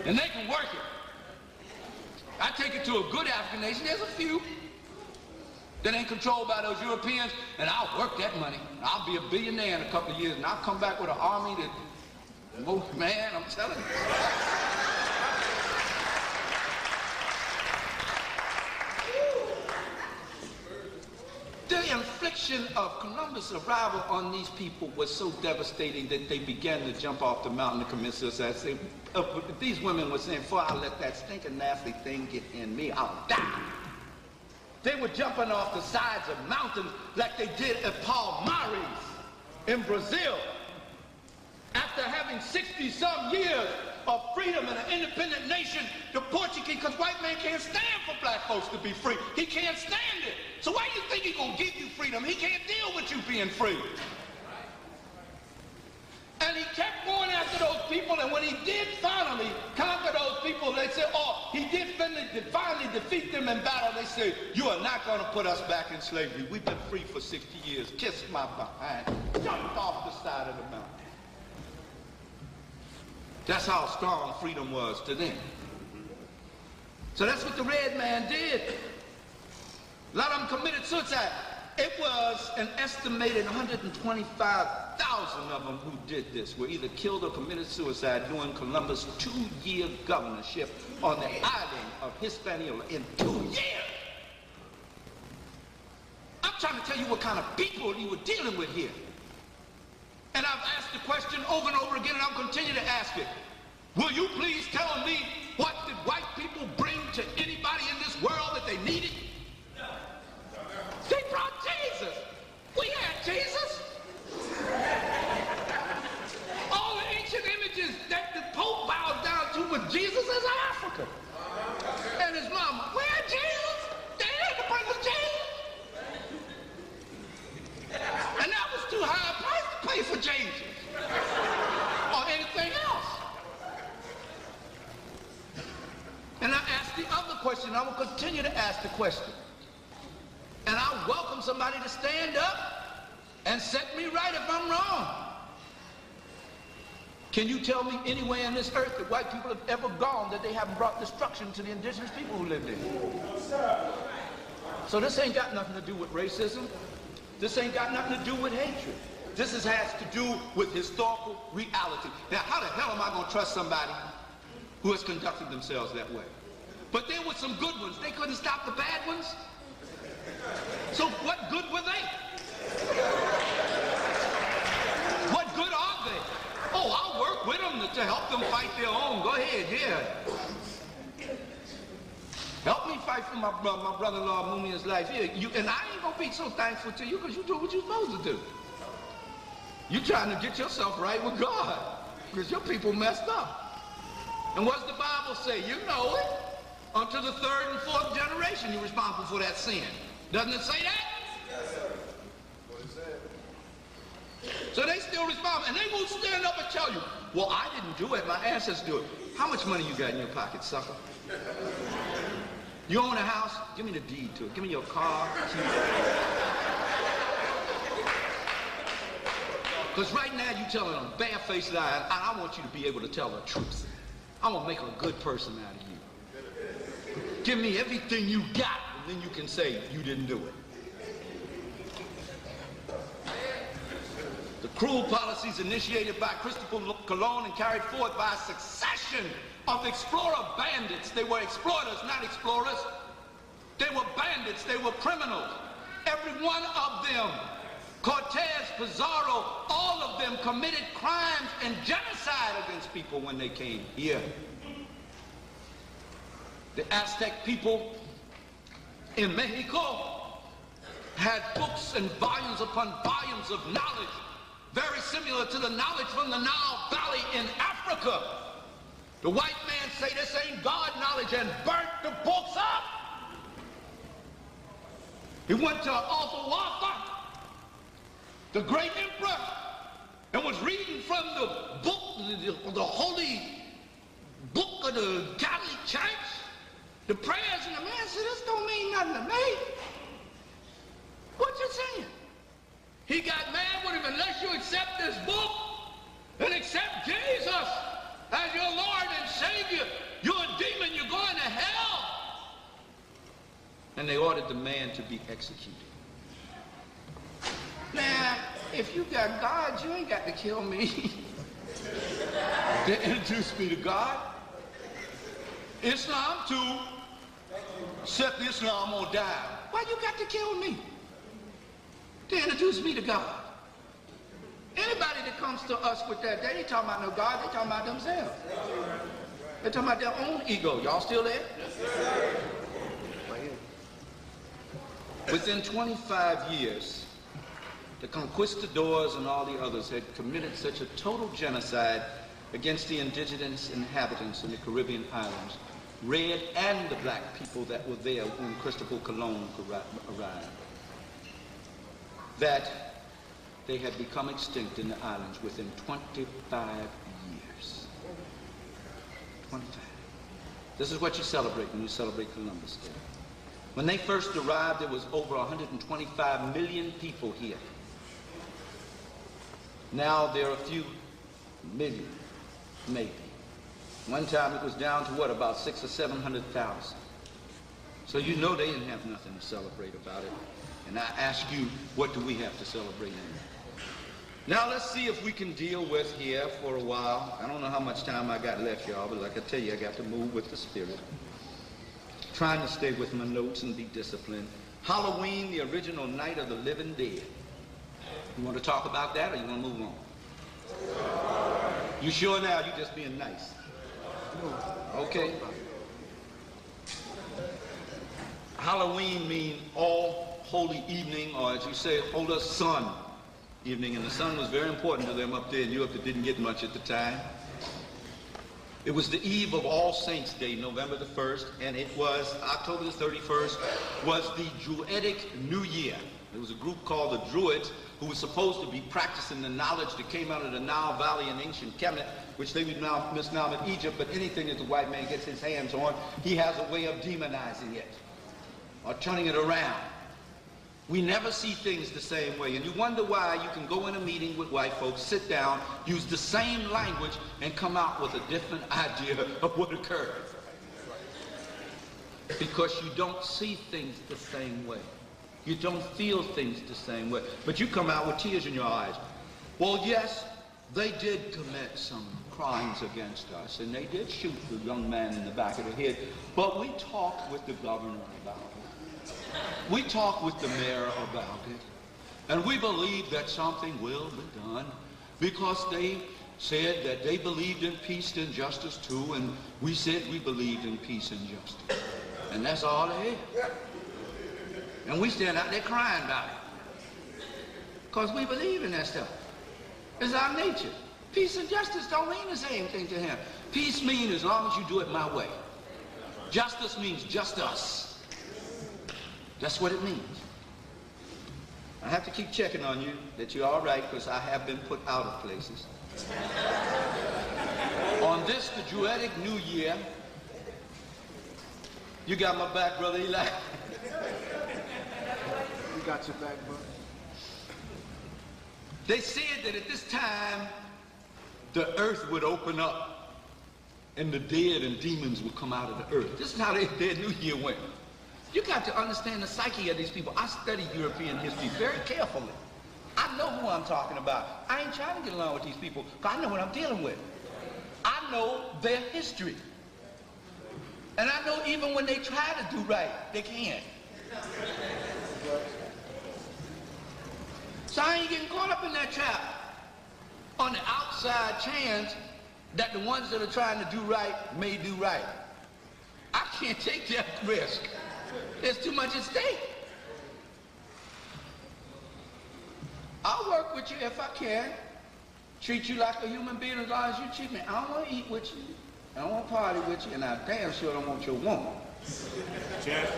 And they can work it. I take it to a good African nation. There's a few that ain't controlled by those Europeans, and I'll work that money. I'll be a billionaire in a couple of years, and I'll come back with an army that, man, I'm telling you. The infliction of Columbus' arrival on these people was so devastating that they began to jump off the mountain to commit suicide. These women were saying, before I let that stinking nasty thing get in me, I'll die. They were jumping off the sides of mountains like they did at Palmares in Brazil. After having 60-some years of freedom and an independent nation, the Portuguese, because white man can't stand for black folks to be free. He can't stand it. So why do you think he's gonna give you freedom? He can't deal with you being free. And he kept going after those people, and when he did finally conquer those people, they said, oh, he did finally defeat them in battle. They said, you are not gonna put us back in slavery. We've been free for 60 years. Kiss my behind. Jumped off the side of the mountain. That's how strong freedom was to them. So that's what the red man did. A lot of them committed suicide. It was an estimated 125,000 of them who did this, were either killed or committed suicide during Columbus' 2-year governorship on the island of Hispaniola in 2 years. I'm trying to tell you what kind of people you were dealing with here. And I've asked the question over and over again, and I'll continue to ask it. Will you please tell me what did white people bring to anybody in this world that they needed? They brought Jesus. We had Jesus. All the ancient images that the Pope bows down to with Jesus is Africa. And his question. I will continue to ask the question. And I welcome somebody to stand up and set me right if I'm wrong. Can you tell me anywhere in this earth that white people have ever gone that they haven't brought destruction to the indigenous people who lived there? So this ain't got nothing to do with racism. This ain't got nothing to do with hatred. This has to do with historical reality. Now, how the hell am I going to trust somebody who has conducted themselves that way? But there were some good ones. They couldn't stop the bad ones. So what good were they? What good are they? Oh, I'll work with them to help them fight their own. Go ahead, yeah. Help me fight for my brother-in-law Mumia's life. Here, and I ain't gonna be so thankful to you because you do what you're supposed to do. You're trying to get yourself right with God because your people messed up. And what's the Bible say? You know it. Unto the third and fourth generation you're responsible for that sin. Doesn't it say that? Yes, sir. What it said. So they still respond, and they won't stand up and tell you, well, I didn't do it, my ancestors do it. How much money you got in your pocket, sucker? You own a house? Give me the deed to it. Give me your car. Because right now you're telling a bare-faced lie, and I want you to be able to tell the truth. I want to make a good person out of you. Give me everything you got, and then you can say you didn't do it. The cruel policies initiated by Christopher Colon and carried forth by a succession of explorer bandits. They were exploiters, not explorers. They were bandits, they were criminals. Every one of them, Cortez, Pizarro, all of them committed crimes and genocide against people when they came here. The Aztec people in Mexico had books and volumes upon volumes of knowledge, very similar to the knowledge from the Nile Valley in Africa. The white man say this ain't God knowledge and burnt the books up. He went to Atahualpa, the great emperor, and was reading from the book, the holy book of the Catholic Church, the prayers, and the man said, this don't mean nothing to me. What you saying? He got mad with him, unless you accept this book and accept Jesus as your Lord and Savior, you're a demon, you're going to hell. And they ordered the man to be executed. Now, if you got God, you ain't got to kill me. They introduced me to God. Islam too. Set the Islam on down. Why you got to kill me? They introduce me to God. Anybody that comes to us with that, they ain't talking about no God, they talking about themselves. They're talking about their own ego. Y'all still there? Yes, sir. Within 25 years, the conquistadors and all the others had committed such a total genocide against the indigenous inhabitants in the Caribbean islands, red and the black people that were there when Christopher Colon arrived, that they had become extinct in the islands within 25 years. 25. This is what you celebrate when you celebrate Columbus Day. When they first arrived, there was over 125 million people here. Now there are a few million, maybe. One time it was down to what, about 600,000 or 700,000. So you know they didn't have nothing to celebrate about it. And I ask you, what do we have to celebrate in it? Now let's see if we can deal with here for a while. I don't know how much time I got left, y'all, but like I tell you, I got to move with the spirit. Trying to stay with my notes and be disciplined. Halloween, the original night of the living dead. You want to talk about that, or you want to move on? You sure now? You just being nice. Okay. Halloween means all holy evening, or as you say, Holy Sun evening, and the sun was very important to them up there in Europe that didn't get much at the time. It was the eve of All Saints' Day, November the 1st, and it was October the 31st, was the Druidic New Year. There was a group called the Druids who was supposed to be practicing the knowledge that came out of the Nile Valley in ancient Kemet, which they would now misnomer Egypt, but anything that the white man gets his hands on, he has a way of demonizing it or turning it around. We never see things the same way, and you wonder why you can go in a meeting with white folks, sit down, use the same language, and come out with a different idea of what occurred. Because you don't see things the same way. You don't feel things the same way. But you come out with tears in your eyes. Well, yes, they did commit some crimes against us, and they did shoot the young man in the back of the head. But we talked with the governor about it. We talked with the mayor about it. And we believe that something will be done because they said that they believed in peace and justice too, and we said we believed in peace and justice. And that's all they had. And we stand out there crying about it. Because we believe in that stuff. It's our nature. Peace and justice don't mean the same thing to him. Peace means as long as you do it my way. Justice means just us. That's what it means. I have to keep checking on you that you're all right, because I have been put out of places. On this, the Druidic New Year, you got my back, Brother Eli. We got your back, brother. They said that at this time, the earth would open up and the dead and demons would come out of the earth. This is how their New Year went. You got to understand the psyche of these people. I study European history very carefully. I know who I'm talking about. I ain't trying to get along with these people, because I know what I'm dealing with. I know their history. And I know even when they try to do right, they can't. So I ain't getting caught up in that trap on the outside chance that the ones that are trying to do right may do right. I can't take that risk. There's too much at stake. I'll work with you if I can. Treat you like a human being as long as you treat me. I don't want to eat with you. I don't want to party with you, and I damn sure don't want your woman. Check.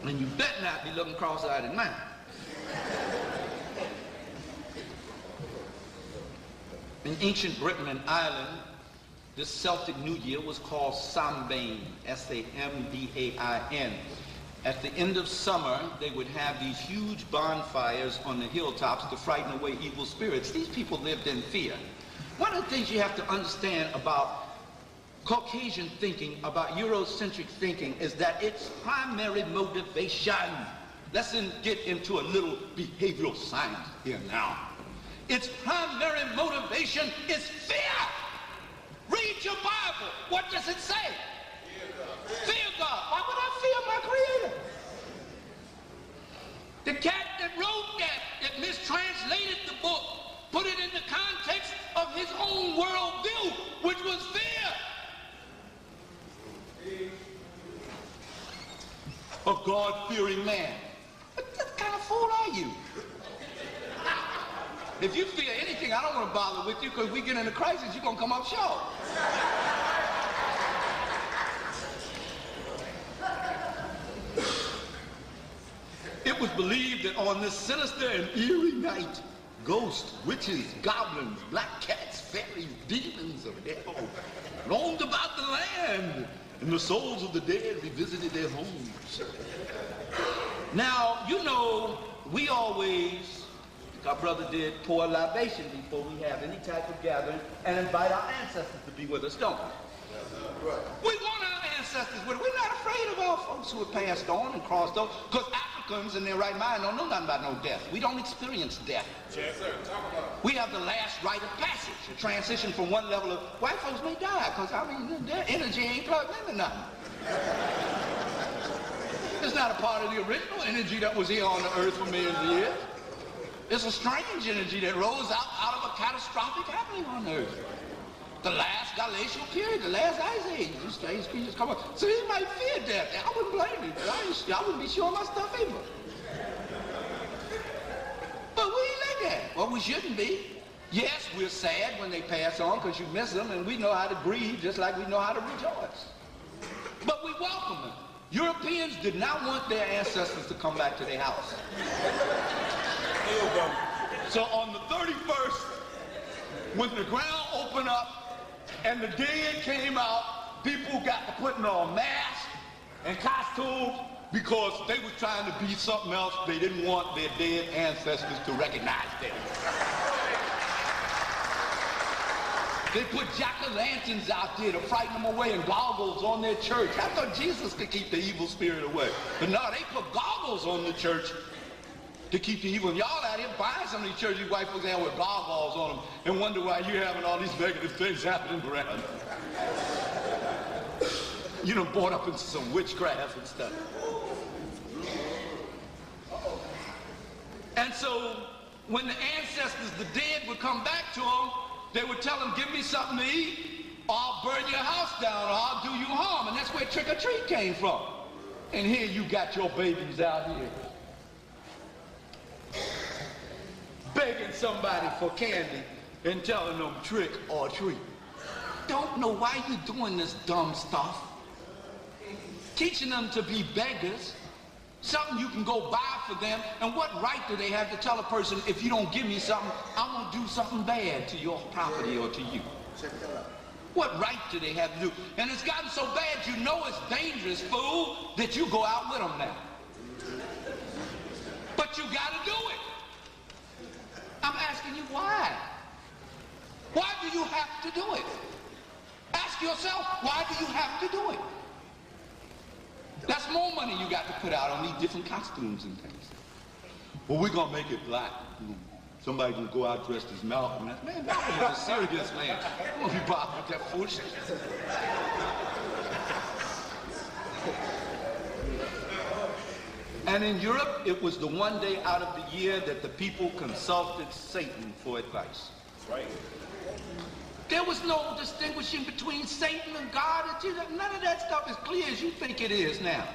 And you better not be looking cross-eyed at mine. In ancient Britain and Ireland, this Celtic New Year was called Samhain, S-A-M-B-A-I-N. At the end of summer, they would have these huge bonfires on the hilltops to frighten away evil spirits. These people lived in fear. One of the things you have to understand about Caucasian thinking, about Eurocentric thinking, is that its primary motivation, let's get into a little behavioral science here now. Its primary motivation is fear. Read your Bible. What does it say? Fear God. Why would I fear my Creator? The cat that wrote that mistranslated the book, put it in the context of his own worldview, which was fear. A God-fearing man. What kind of fool are you? If you fear anything, I don't want to bother with you, because we get in a crisis, you're going to come up short. It was believed that on this sinister and eerie night, ghosts, witches, goblins, black cats, fairies, demons of hell roamed about the land, and the souls of the dead revisited their homes. Now, you know, we always, like our brother did, pour a libation before we have any type of gathering and invite our ancestors to be with us, don't we? Right. We want our ancestors with us. We're not afraid of our folks who have passed on and crossed over, because Africans in their right mind don't know nothing about no death. We don't experience death. Yes, sir. Talk about it. We have the last rite of passage, a transition from one level of, white folks may die, because, I mean, their energy ain't plugged into nothing. It's not a part of the original energy that was here on the earth for millions of years. It's a strange energy that rose out of a catastrophic happening on the earth. The last glacial period, the last ice age, these strange creatures come up. So he might fear death. I wouldn't blame him. I wouldn't be showing my stuff either. But we ain't like that. Well, we shouldn't be. Yes, we're sad when they pass on because you miss them, and we know how to grieve just like we know how to rejoice. But we welcome them. Europeans did not want their ancestors to come back to their house. So on the 31st, when the ground opened up and the dead came out, people got to putting on masks and costumes because they were trying to be something else. They didn't want their dead ancestors to recognize them. They put jack-o'-lanterns out there to frighten them away and goggles on their church. I thought Jesus could keep the evil spirit away. But no, they put goggles on the church to keep the evil. And y'all out here buying some of these churches, white folks out with goggles on them and wonder why you're having all these negative things happening around you. You done bought up into some witchcraft and stuff. And so when the ancestors, the dead, would come back to them, they would tell them, give me something to eat, or I'll burn your house down, or I'll do you harm. And that's where trick-or-treat came from. And here you got your babies out here begging somebody for candy and telling them trick or treat. Don't know why you're doing this dumb stuff. Teaching them to be beggars, something you can go buy for them, and what right do they have to tell a person, if you don't give me something, I'm gonna do something bad to your property or to you? What right do they have to do? And it's gotten so bad, you know it's dangerous, fool, that you go out with them now. But you gotta do it. I'm asking you why? Why do you have to do it? Ask yourself, why do you have to do it? That's more money you got to put out on these different costumes and things. Well, we're gonna make it black. Somebody gonna go out dressed as Malcolm. Man, Malcolm was a serious man. I won't be bothered with that foolishness. And in Europe, it was the one day out of the year that the people consulted Satan for advice. That's right. There was no distinguishing between Satan and God. None of that stuff is clear as you think it is now.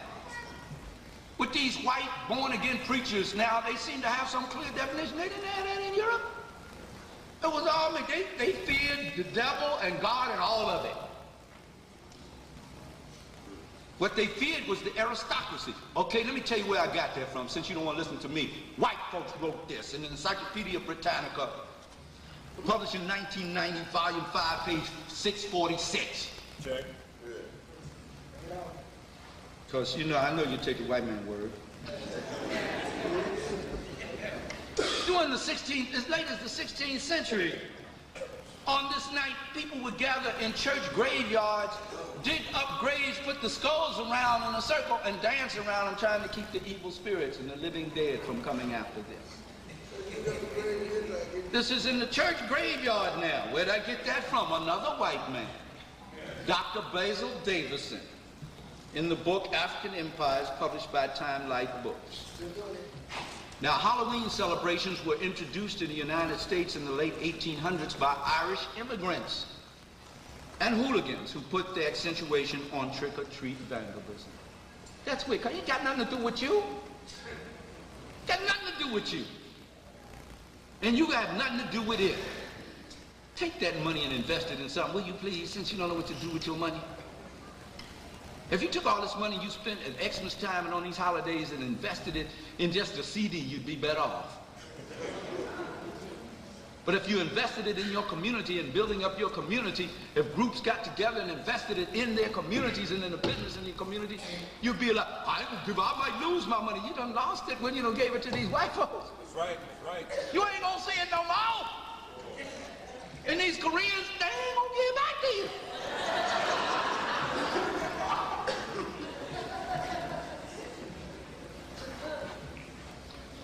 With these white born-again preachers now, they seem to have some clear definition. They didn't have that in Europe. It was all, they feared the devil and God and all of it. What they feared was the aristocracy. Okay, let me tell you where I got that from, since you don't want to listen to me. White folks wrote this in the Encyclopedia Britannica, published in 1990, volume 5, page 646. Check. Because, you know, I know you take a white man word. During the 16th, as late as the 16th century, on this night, people would gather in church graveyards, dig up graves, put the skulls around in a circle, and dance around them, trying to keep the evil spirits and the living dead from coming after them. This is in the church graveyard now. Where'd I get that from? Another white man, Dr. Basil Davison, in the book African Empires, published by Time Life Books. Now, Halloween celebrations were introduced in the United States in the late 1800s by Irish immigrants and hooligans who put their accentuation on trick-or-treat vandalism. That's weird, because it got nothing to do with you. Got nothing to do with you. And you got nothing to do with it. Take that money and invest it in something, will you please, since you don't know what to do with your money? If you took all this money you spent at Xmas time and on these holidays and invested it in just a CD, you'd be better off. But if you invested it in your community and building up your community, if groups got together and invested it in their communities and in the business in your community, you'd be like, I might lose my money. You done lost it when you done gave it to these white folks. That's right, that's right. You ain't gonna see it no more. And these Koreans, they ain't gonna give it back to you.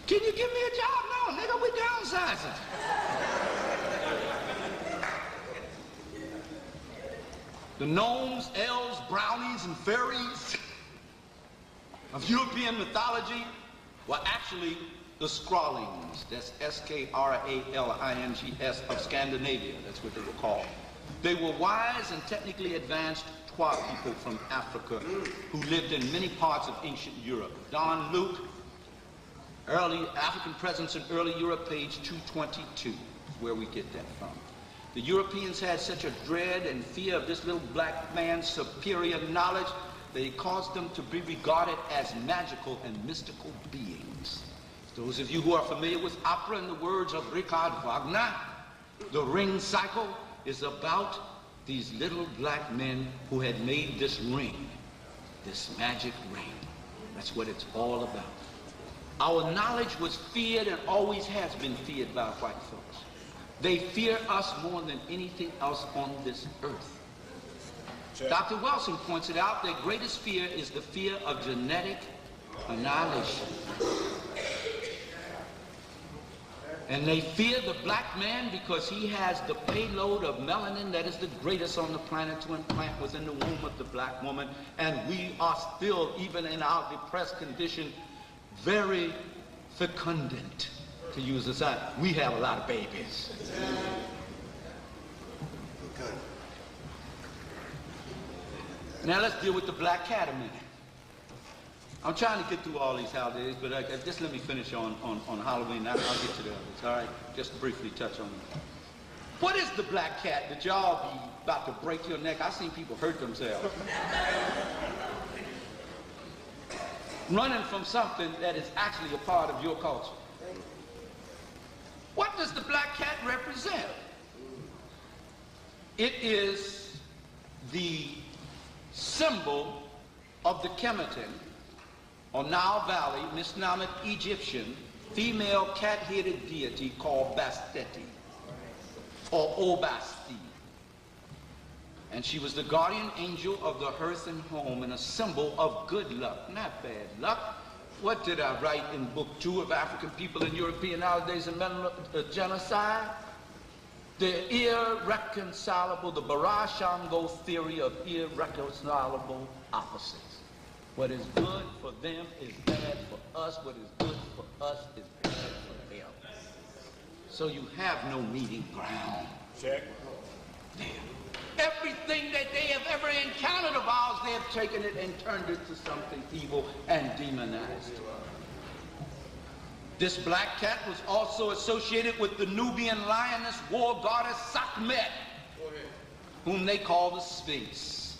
Can you give me a job? No, nigga, we downsizing. The gnomes, elves, brownies, and fairies of European mythology were actually the Skrallings. That's S-K-R-A-L-I-N-G-S of Scandinavia. That's what they were called. They were wise and technically advanced Twa people from Africa who lived in many parts of ancient Europe. Don Luke, Early African Presence in Early Europe, page 222, is where we get that from. The Europeans had such a dread and fear of this little black man's superior knowledge They caused them to be regarded as magical and mystical beings. Those of you who are familiar with opera, in the words of Richard Wagner, the ring cycle is about these little black men who had made this ring, this magic ring. That's what it's all about. Our knowledge was feared and always has been feared by white folks. They fear us more than anything else on this earth. Check. Dr. Wilson points it out, their greatest fear is the fear of genetic annihilation. And they fear the black man because he has the payload of melanin that is the greatest on the planet to implant within the womb of the black woman. And we are still, even in our depressed condition, very fecundant, to use the sign. We have a lot of babies. Now let's deal with the black cat a minute. I'm trying to get through all these holidays, but just let me finish on Halloween. I'll get to the others, all right? Just briefly touch on it. What is the black cat that y'all be about to break your neck? I've seen people hurt themselves. Running from something that is actually a part of your culture. What does the black cat represent? It is the symbol of the Kemetan, or Nile Valley, Misnamet Egyptian, female cat-headed deity called Basteti, or Obasti. And she was the guardian angel of the hearth and home and a symbol of good luck, not bad luck. What did I write in book 2 of African People in European Holidays and Genocide? The irreconcilable, the Barashango theory of irreconcilable opposites. What is good for them is bad for us. What is good for us is bad for them. So you have no meeting ground. Check. There. Everything that they have ever encountered of ours, they have taken it and turned it to something evil and demonized. This black cat was also associated with the Nubian lioness war goddess Sekhmet, whom they call the Sphinx,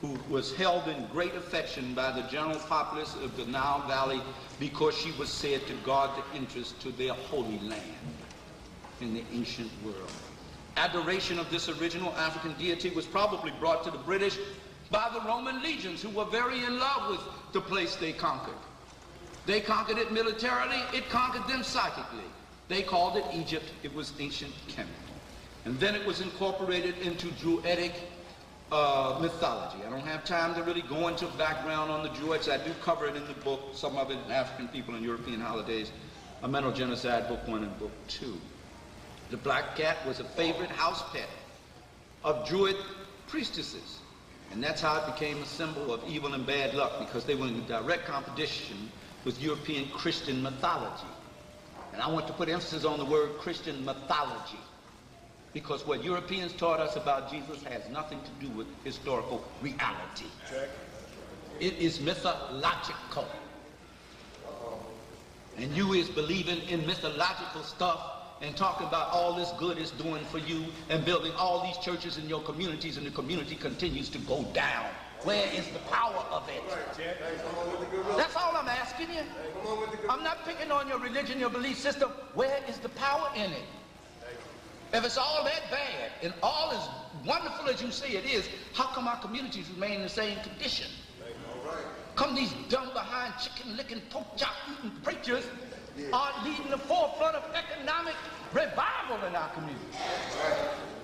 who was held in great affection by the general populace of the Nile Valley because she was said to guard the interest to their holy land in the ancient world. Adoration of this original African deity was probably brought to the British by the Roman legions, who were very in love with the place they conquered. They conquered it militarily, it conquered them psychically. They called it Egypt, it was ancient Kemet. And then it was incorporated into Druidic mythology. I don't have time to really go into background on the Druids. I do cover it in the book, some of it in African People and European Holidays, A Mental Genocide, book 1 and book 2. The black cat was a favorite house pet of Druid priestesses. And that's how it became a symbol of evil and bad luck, because they were in direct competition with European Christian mythology. And I want to put emphasis on the word Christian mythology, because what Europeans taught us about Jesus has nothing to do with historical reality. Check. It is mythological. And you is believing in mythological stuff and talking about all this good is doing for you and building all these churches in your communities, and the community continues to go down. Where is the power of it? That's all I'm asking you. I'm not picking on your religion, your belief system. Where is the power in it? If it's all that bad and all as wonderful as you say it is, how come our communities remain in the same condition? Come these dumb behind chicken licking, pork chop eating preachers are leading the forefront of economic revival in our community,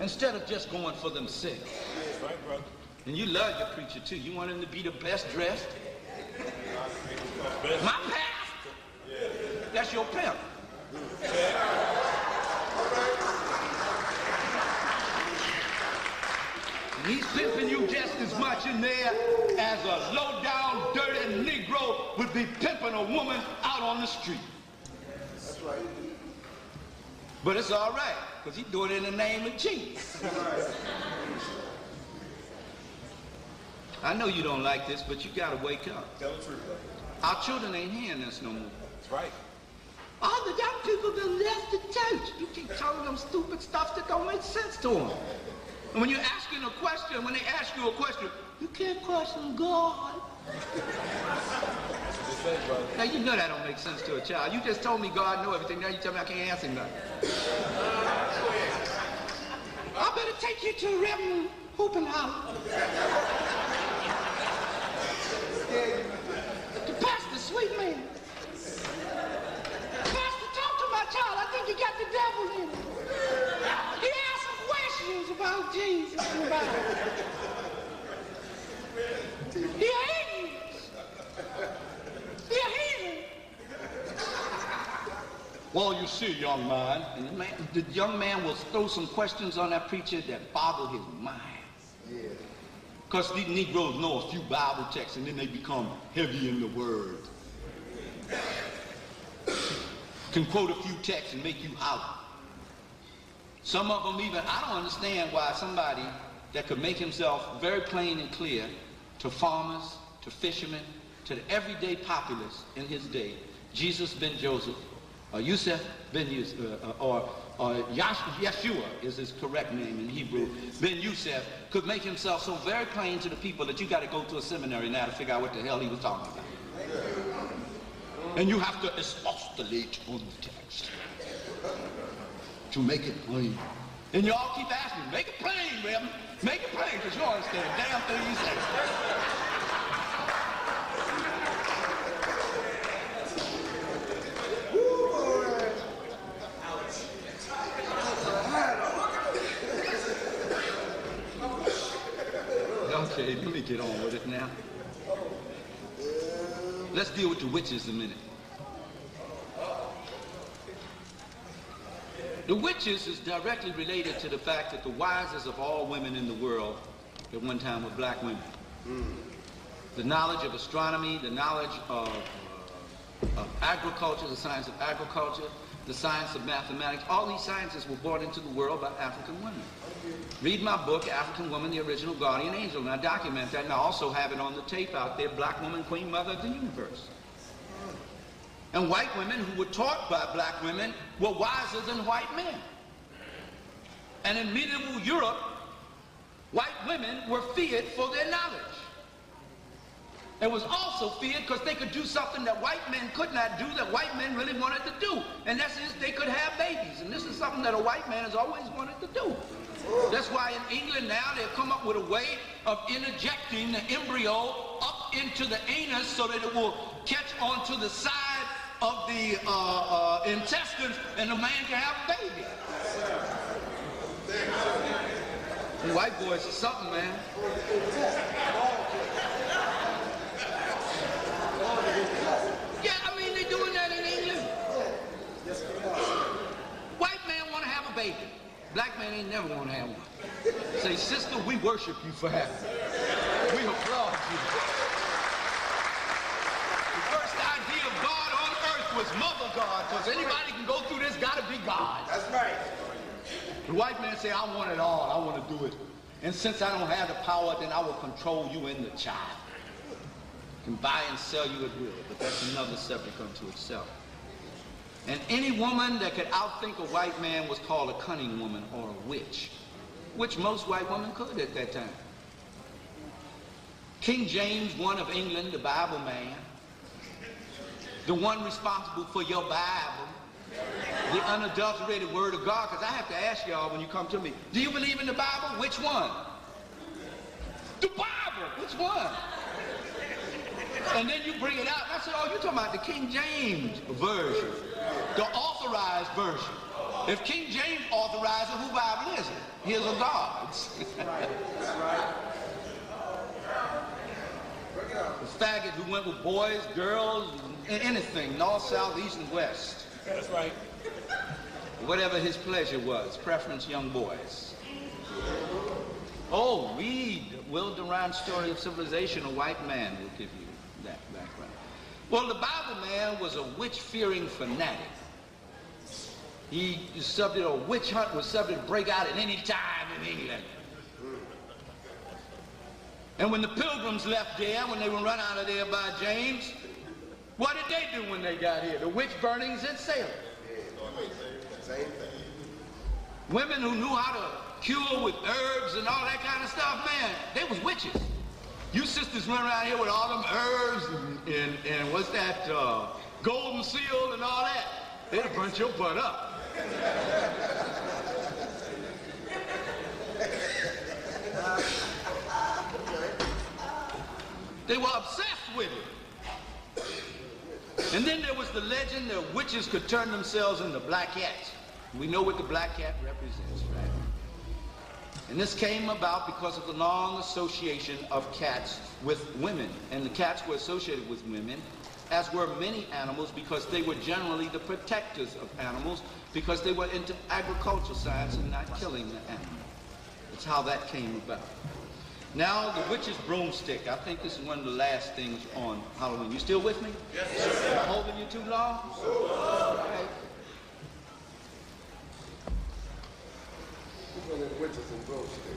instead of just going for themselves. Right, brother. And you love your preacher too. You want him to be the best dressed. My pastor. That's your pimp. And he's pimping you just as much in there as a low-down, dirty Negro would be pimping a woman out on the street. That's right. But it's all right, because he's doing it in the name of Jesus. I know you don't like this, but you got to wake up. Tell the truth, brother. Our children ain't hearing this no more. That's right. All the young people done left the church. You keep telling them stupid stuff that don't make sense to them. And when you're asking a question, when they ask you a question, You can't question God. Now, you know that don't make sense to a child. You just told me God know everything. Now you tell me I can't ask him nothing. I better take you to Reverend Hooping Holler. To Pastor Sweet Man. Pastor, talk to my child. I think he got the devil in him. He asked some questions about Jesus and the Bible. He a atheist. He a heathen. Well, you see, young man, and the young man will throw some questions on that preacher that boggle his mind. Yeah. Because these Negroes know a few Bible texts and then they become heavy in the word. Can quote a few texts and make you holler. Some of them even, I don't understand why somebody that could make himself very plain and clear to farmers, to fishermen, to the everyday populace in his day, Jesus ben Joseph, or Yusuf ben Yusuf, or Yeshua is his correct name in Hebrew, ben Yusuf, could make himself so very plain to the people that you got to go to a seminary now to figure out what the hell he was talking about. And you have to expostulate on the text to make it plain. And you all keep asking, make it plain, Reverend. Make it plain, because you don't understand a damn thing you say. Okay, let me get on with it now. Let's deal with the witches a minute. The witches is directly related to the fact that the wisest of all women in the world at one time were black women. The knowledge of astronomy, the knowledge of agriculture, the science of agriculture, the science of mathematics, all these sciences were brought into the world by African women. Read my book, African Woman, the Original Guardian Angel, and I document that, and I also have it on the tape out there, Black Woman, Queen Mother of the Universe. And white women who were taught by black women were wiser than white men. And in medieval Europe, white women were feared for their knowledge. It was also feared because they could do something that white men could not do that white men really wanted to do. And that is they could have babies. And this is something that a white man has always wanted to do. That's why in England now they've come up with a way of interjecting the embryo up into the anus so that it will catch onto the side of the intestines and the man can have a baby. And white boys are something, man. Yeah, I mean, they're doing that in England. White man want to have a baby. Black man ain't never want to have one. Say, sister, we worship you for having it. We applaud you. The first idea of God on earth was Mother God, because anybody can go through this, gotta be God. That's right. The white man say, I want it all, I want to do it. And since I don't have the power, then I will control you and the child. Can buy and sell you at will, but that's another subject unto itself. And any woman that could outthink a white man was called a cunning woman or a witch, which most white women could at that time. King James I of England, the Bible man, the one responsible for your Bible, the unadulterated word of God, because I have to ask y'all when you come to me, do you believe in the Bible? Which one? The Bible, which one? And then you bring it out, and I said, oh, you're talking about the King James version, the authorized version. If King James authorized it, whose Bible is it? His or God's. Right. That's right. The faggot who went with boys, girls, anything, north, south, east, and west. That's right. Whatever his pleasure was, preference young boys. Oh, read Will Durant's Story of Civilization, a white man will give you that background. Well, the Bible man was a witch-fearing fanatic. He was subject to a witch hunt, was subject to break out at any time in England. And when the pilgrims left there, when they were run out of there by James, what did they do when they got here? The witch burnings in Salem. Same thing. Women who knew how to cure with herbs and all that kind of stuff, man, they was witches. You sisters run around here with all them herbs and what's that, golden seal and all that. They'll burnt your butt up. They were obsessed with it. And then there was the legend that witches could turn themselves into black cats. We know what the black cat represents, right? And this came about because of the long association of cats with women. And the cats were associated with women, as were many animals, because they were generally the protectors of animals, because they were into agricultural science and not killing the animal. That's how that came about. Now, the witch's broomstick. I think this is one of the last things on Halloween. You still with me? Yes, sir. Am I holding you too long? All right. Witches and broomsticks.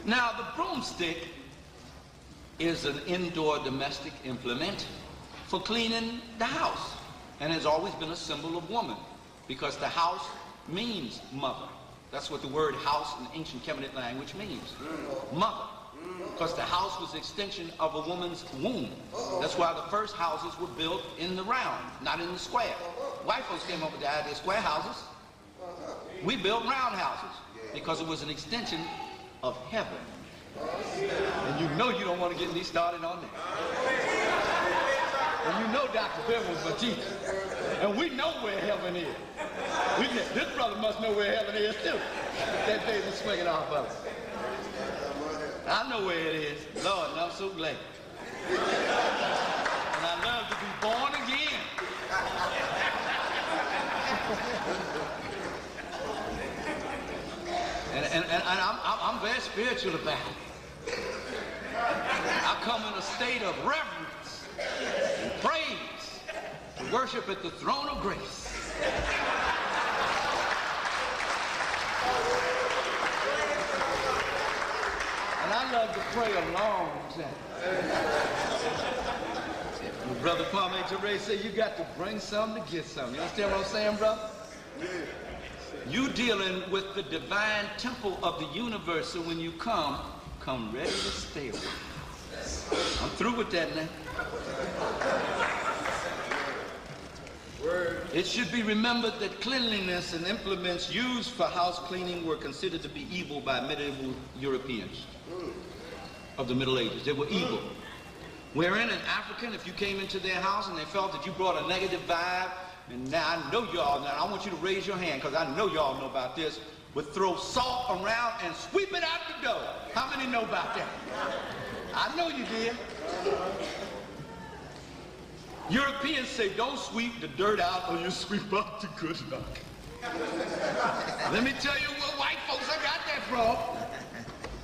Now, the broomstick is an indoor domestic implement for cleaning the house, and has always been a symbol of woman, because the house means mother. That's what the word house in ancient Kemetic language means. Mother. Because the house was an extension of a woman's womb. That's why the first houses were built in the round, not in the square. White folks came up with the idea of square houses. We built round houses because it was an extension of heaven. And you know you don't want to get me started on that. And you know Dr. Bill was my teacher. And we know where heaven is. This brother must know where heaven is too. That baby's swinging off of us. I know where it is. Lord, and I'm so glad. And I love to be born again. And I'm very spiritual about it. I come in a state of reverence and praise to worship at the throne of grace. And I love to pray a long time. Brother Kwame Ture said, you got to bring something to get something. You understand what I'm saying, brother? You dealing with the divine temple of the universe, so when you come ready to stay away. I'm through with that now. It should be remembered that cleanliness and implements used for house cleaning were considered to be evil by medieval Europeans of the Middle Ages. They were evil. Wherein an African, if you came into their house and they felt that you brought a negative vibe, and now I know y'all, now I want you to raise your hand because I know y'all know about this, would throw salt around and sweep it out the door. How many know about that? I know you did. Europeans say don't sweep the dirt out or you sweep out the good luck. Let me tell you where white folks I got that from.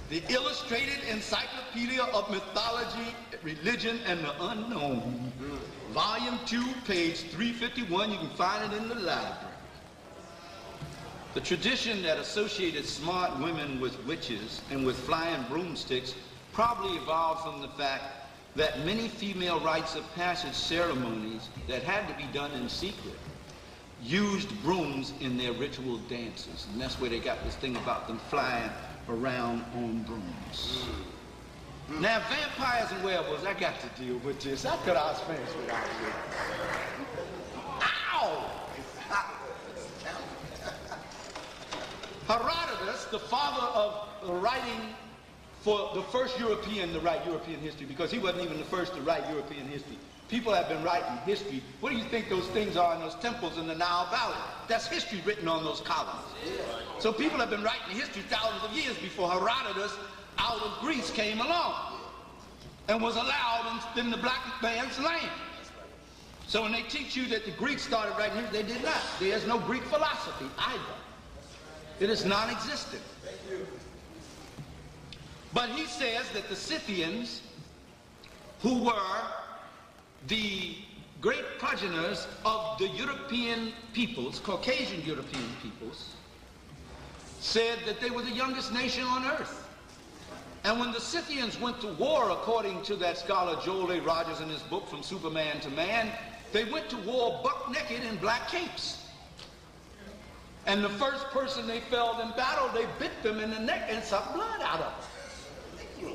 The Illustrated Encyclopedia of Mythology, Religion, and the Unknown. Volume 2, page 351, you can find it in the library. The tradition that associated smart women with witches and with flying broomsticks probably evolved from the fact that many female rites of passage ceremonies that had to be done in secret used brooms in their ritual dances. And that's where they got this thing about them flying around on brooms. Now, vampires and werewolves, I got to deal with this. I thought I was finished without this. Ow! Herodotus, the father of writing for the first European to write European history, because he wasn't even the first to write European history. People have been writing history. What do you think those things are in those temples in the Nile Valley? That's history written on those columns. So people have been writing history thousands of years before Herodotus out of Greece came along and was allowed in the black man's land. So when they teach you that the Greeks started writing history, they did not. There's no Greek philosophy either. It is non-existent. But he says that the Scythians, who were the great progenitors of the European peoples, Caucasian European peoples, said that they were the youngest nation on earth. And when the Scythians went to war, according to that scholar Joel A. Rogers in his book From Superman to Man, they went to war buck naked in black capes. And the first person they felled in battle, they bit them in the neck and sucked blood out of them.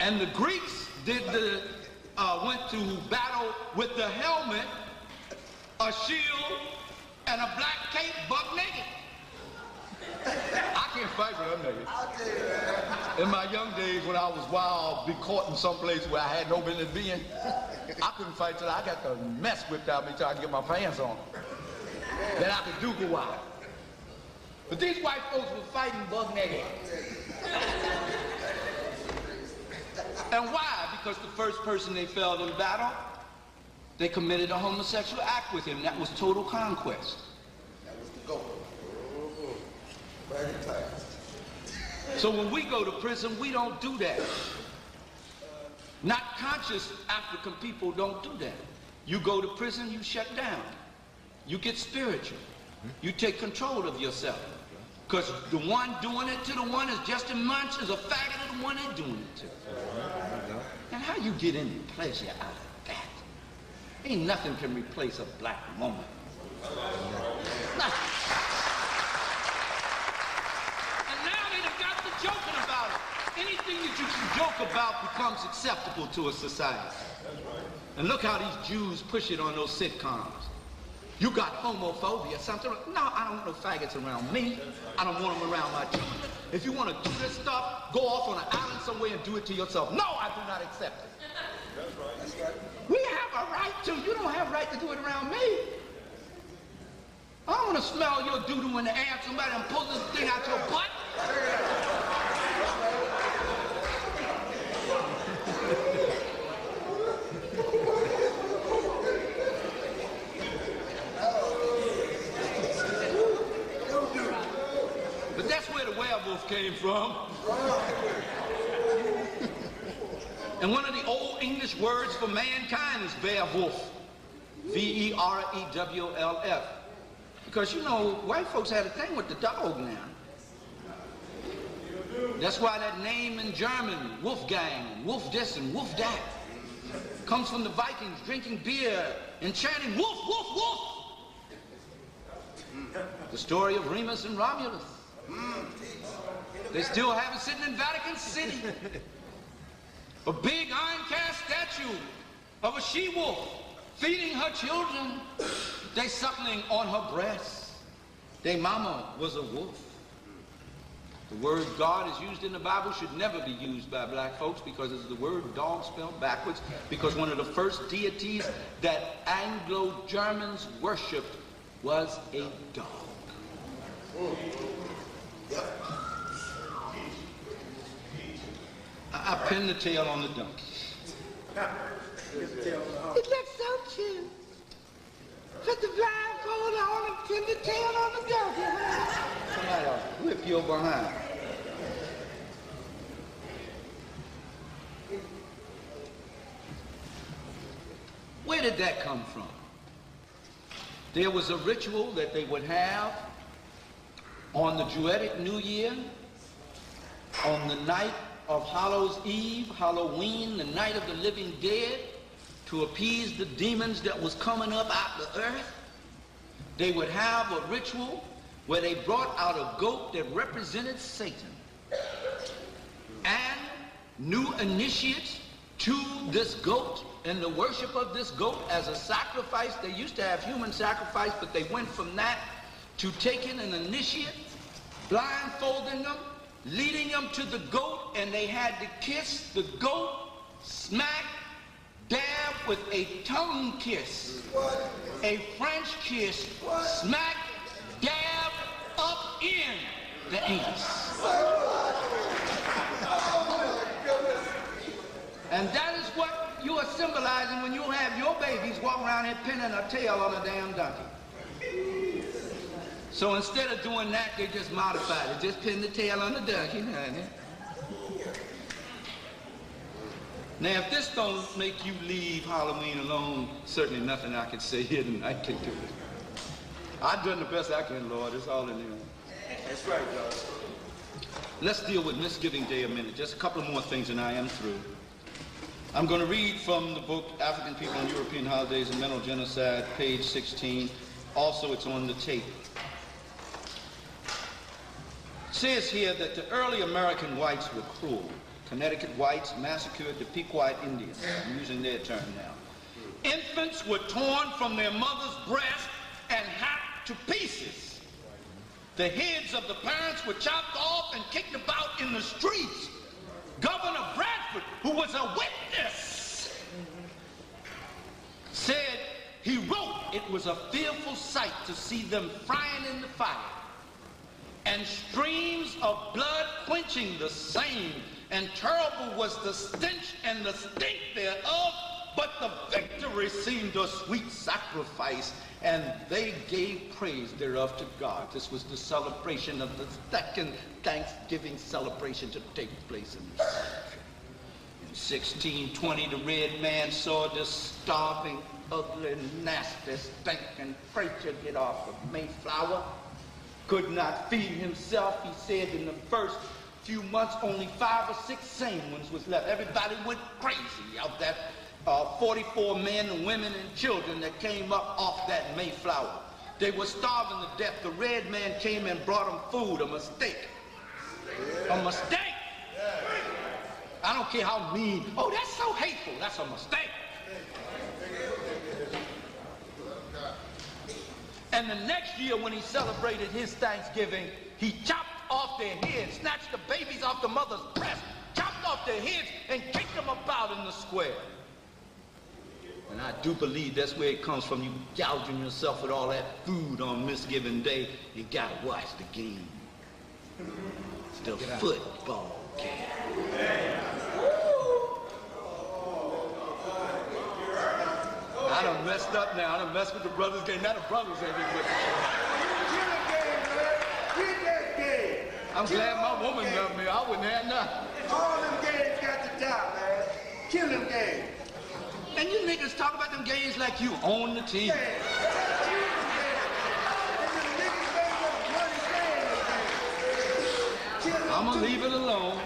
And the Greeks went to battle with the helmet, a shield, and a black cape, buck naked. I can't fight with them niggas. In my young days when I was wild, be caught in some place where I had no business being, I couldn't fight till I got the mess whipped out of me till I could get my pants on. Then I could do go wild. But these white folks were fighting buck naked. And why? Because the first person they felled in battle, they committed a homosexual act with him. That was total conquest. That was the goal. Very tight. So when we go to prison, we don't do that. Not conscious African people don't do that. You go to prison, you shut down. You get spiritual. You take control of yourself. Because the one doing it to the one is just as much as a faggot of the one they're doing it to. And how you get any pleasure out of that? Ain't nothing can replace a black woman. Nothing. And now they done got to joking about it. Anything that you can joke about becomes acceptable to a society. And look how these Jews push it on those sitcoms. You got homophobia, something. No, I don't want no faggots around me. I don't want them around my children. If you want to do this stuff, go off on an island somewhere and do it to yourself. No, I do not accept it. That's right. That's right. We have a right to. You don't have a right to do it around me. I don't want to smell your doo-doo in the air. Somebody done pull this thing out your butt. But that's where the werewolf came from. And one of the old English words for mankind is werewolf. V-E-R-E-W-L-F. Because, you know, white folks had a thing with the dog now. That's why that name in German, Wolfgang, Wolf this and Wolf that, comes from the Vikings drinking beer and chanting, woof, woof, woof. The story of Remus and Romulus. They still have it sitting in Vatican City. A big iron-cast statue of a she-wolf feeding her children. They suckling on her breast. Their mama was a wolf. The word God is used in the Bible should never be used by black folks because it's the word dog spelled backwards, because one of the first deities that Anglo-Germans worshipped was a dog. I pinned the tail on the donkey. It looks so cute. Put the blindfold on and pin the tail on the donkey. Somebody else whip your behind. Where did that come from? There was a ritual that they would have on the Druidic New Year, on the night of Hallows Eve, Halloween, the night of the living dead, to appease the demons that was coming up out the earth. They would have a ritual where they brought out a goat that represented Satan. And new initiates to this goat and the worship of this goat as a sacrifice. They used to have human sacrifice, but they went from that to taking an initiate, blindfolding them, leading them to the goat, and they had to kiss the goat, smack, dab with a tongue kiss, a French kiss, smack, dab, up in the anus. And that is what you are symbolizing when you have your babies walk around here pinning a tail on a damn donkey. So instead of doing that, they just modified it. Just pin the tail on the donkey, honey. Now, if this don't make you leave Halloween alone, certainly nothing I can say here tonight can do it. I've done the best I can, Lord. It's all in you. That's right, God. Let's deal with Misgiving Day a minute. Just a couple more things and I am through. I'm going to read from the book, African People and European Holidays and Mental Genocide, page 16. Also, it's on the tape. It says here that the early American whites were cruel. Connecticut whites massacred the Pequot Indians. I'm using their term now. Infants were torn from their mother's breast and hacked to pieces. The heads of the parents were chopped off and kicked about in the streets. Governor Bradford, who was a witness, said he wrote it was a fearful sight to see them frying in the fire, and streams of blood quenching the same, and terrible was the stench and the stink thereof, but the victory seemed a sweet sacrifice, and they gave praise thereof to God. This was the celebration of the second Thanksgiving celebration to take place in this country. In 1620, the red man saw this starving, ugly, nasty, stinking preacher get off of Mayflower. Could not feed himself. He said in the first few months only 5 or 6 sane ones was left. Everybody went crazy of that 44 men and women and children that came up off that Mayflower. They were starving to death. The red man came and brought them food. A mistake. A mistake. I don't care how mean. Oh, that's so hateful. That's a mistake. And the next year when he celebrated his Thanksgiving, he chopped off their heads, snatched the babies off the mother's breast, chopped off their heads, and kicked them about in the square. And I do believe that's where it comes from. You gouging yourself with all that food on Misgiving Day. You gotta watch the game. It's the football game. I done messed up now. I done messed with the brothers game. Now the brothers ain't even with me. I'm glad my woman loved me. I wouldn't have nothing. All them games got to die, man. Kill them games. And you niggas talk about them games like you own the team. I'm gonna leave it alone.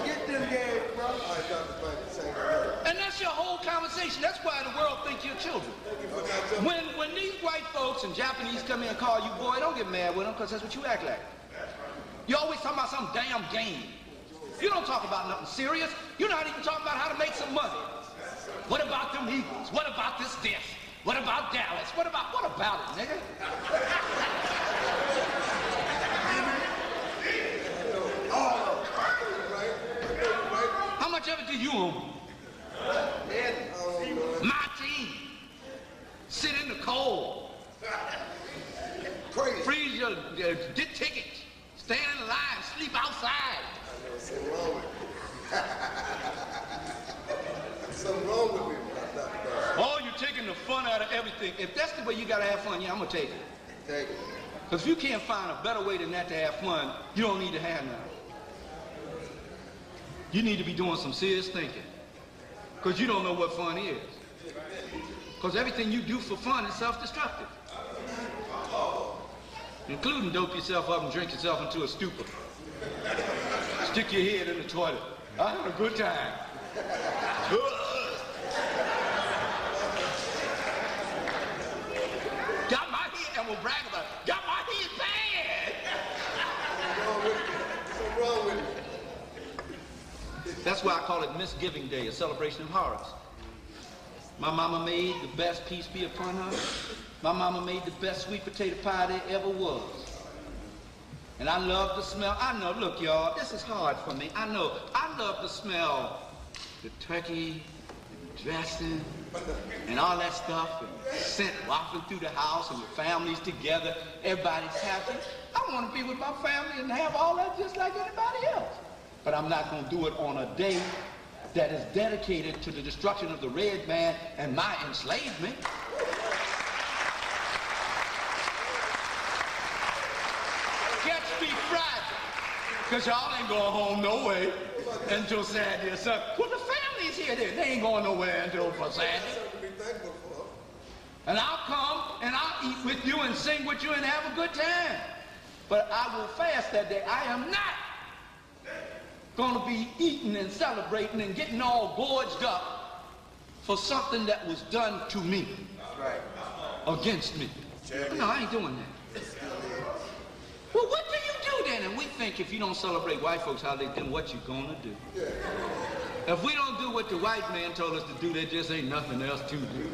Get them games, bro. And that's your whole conversation. That's why the world thinks you're children. When these white folks and Japanese come in and call you boy, don't get mad with them, because that's what you act like. You always talking about some damn game. You don't talk about nothing serious. You're not even talking about how to make some money. What about them Eagles? What about this? What about Dallas? What about it, nigga? How much of it do you own? My team. Sit in the cold. Freeze your, get tickets. Stand in line. Sleep outside. Something wrong with me. Something wrong with me. Oh, you're taking the fun out of everything. If that's the way you gotta have fun, yeah, I'm gonna take it. Take it. Because if you can't find a better way than that to have fun, you don't need to have none. You need to be doing some serious thinking. Because you don't know what fun is. Because everything you do for fun is self-destructive. Including dope yourself up and drink yourself into a stupor. Stick your head in the toilet. I had a good time. Got my head, and we'll brag about it. Got my head bad. Something wrong with me. That's why I call it Misgiving Day, a celebration of horrors. My mama made the best peace be upon her. My mama made the best sweet potato pie there ever was. And I love the smell. I know, look, y'all, this is hard for me. I know. I love to smell the turkey, and the dressing, and all that stuff, and scent wafting through the house, and the families together. Everybody's happy. I want to be with my family and have all that just like anybody else. But I'm not going to do it on a day that is dedicated to the destruction of the red man and my enslavement. Catch me Friday, because y'all ain't going home no way until Saturday or Sunday. Well, the family's here then. They ain't going nowhere until for Saturday. And I'll come and I'll eat with you and sing with you and have a good time. But I will fast that day. I am not going to be eating and celebrating and getting all gorged up for something that was done to me. Right. Against me. No, I ain't doing that. Well, what do you do then? And we think think if you don't celebrate white folks holidays, then what you gonna do? If we don't do what the white man told us to do, there just ain't nothing else to do.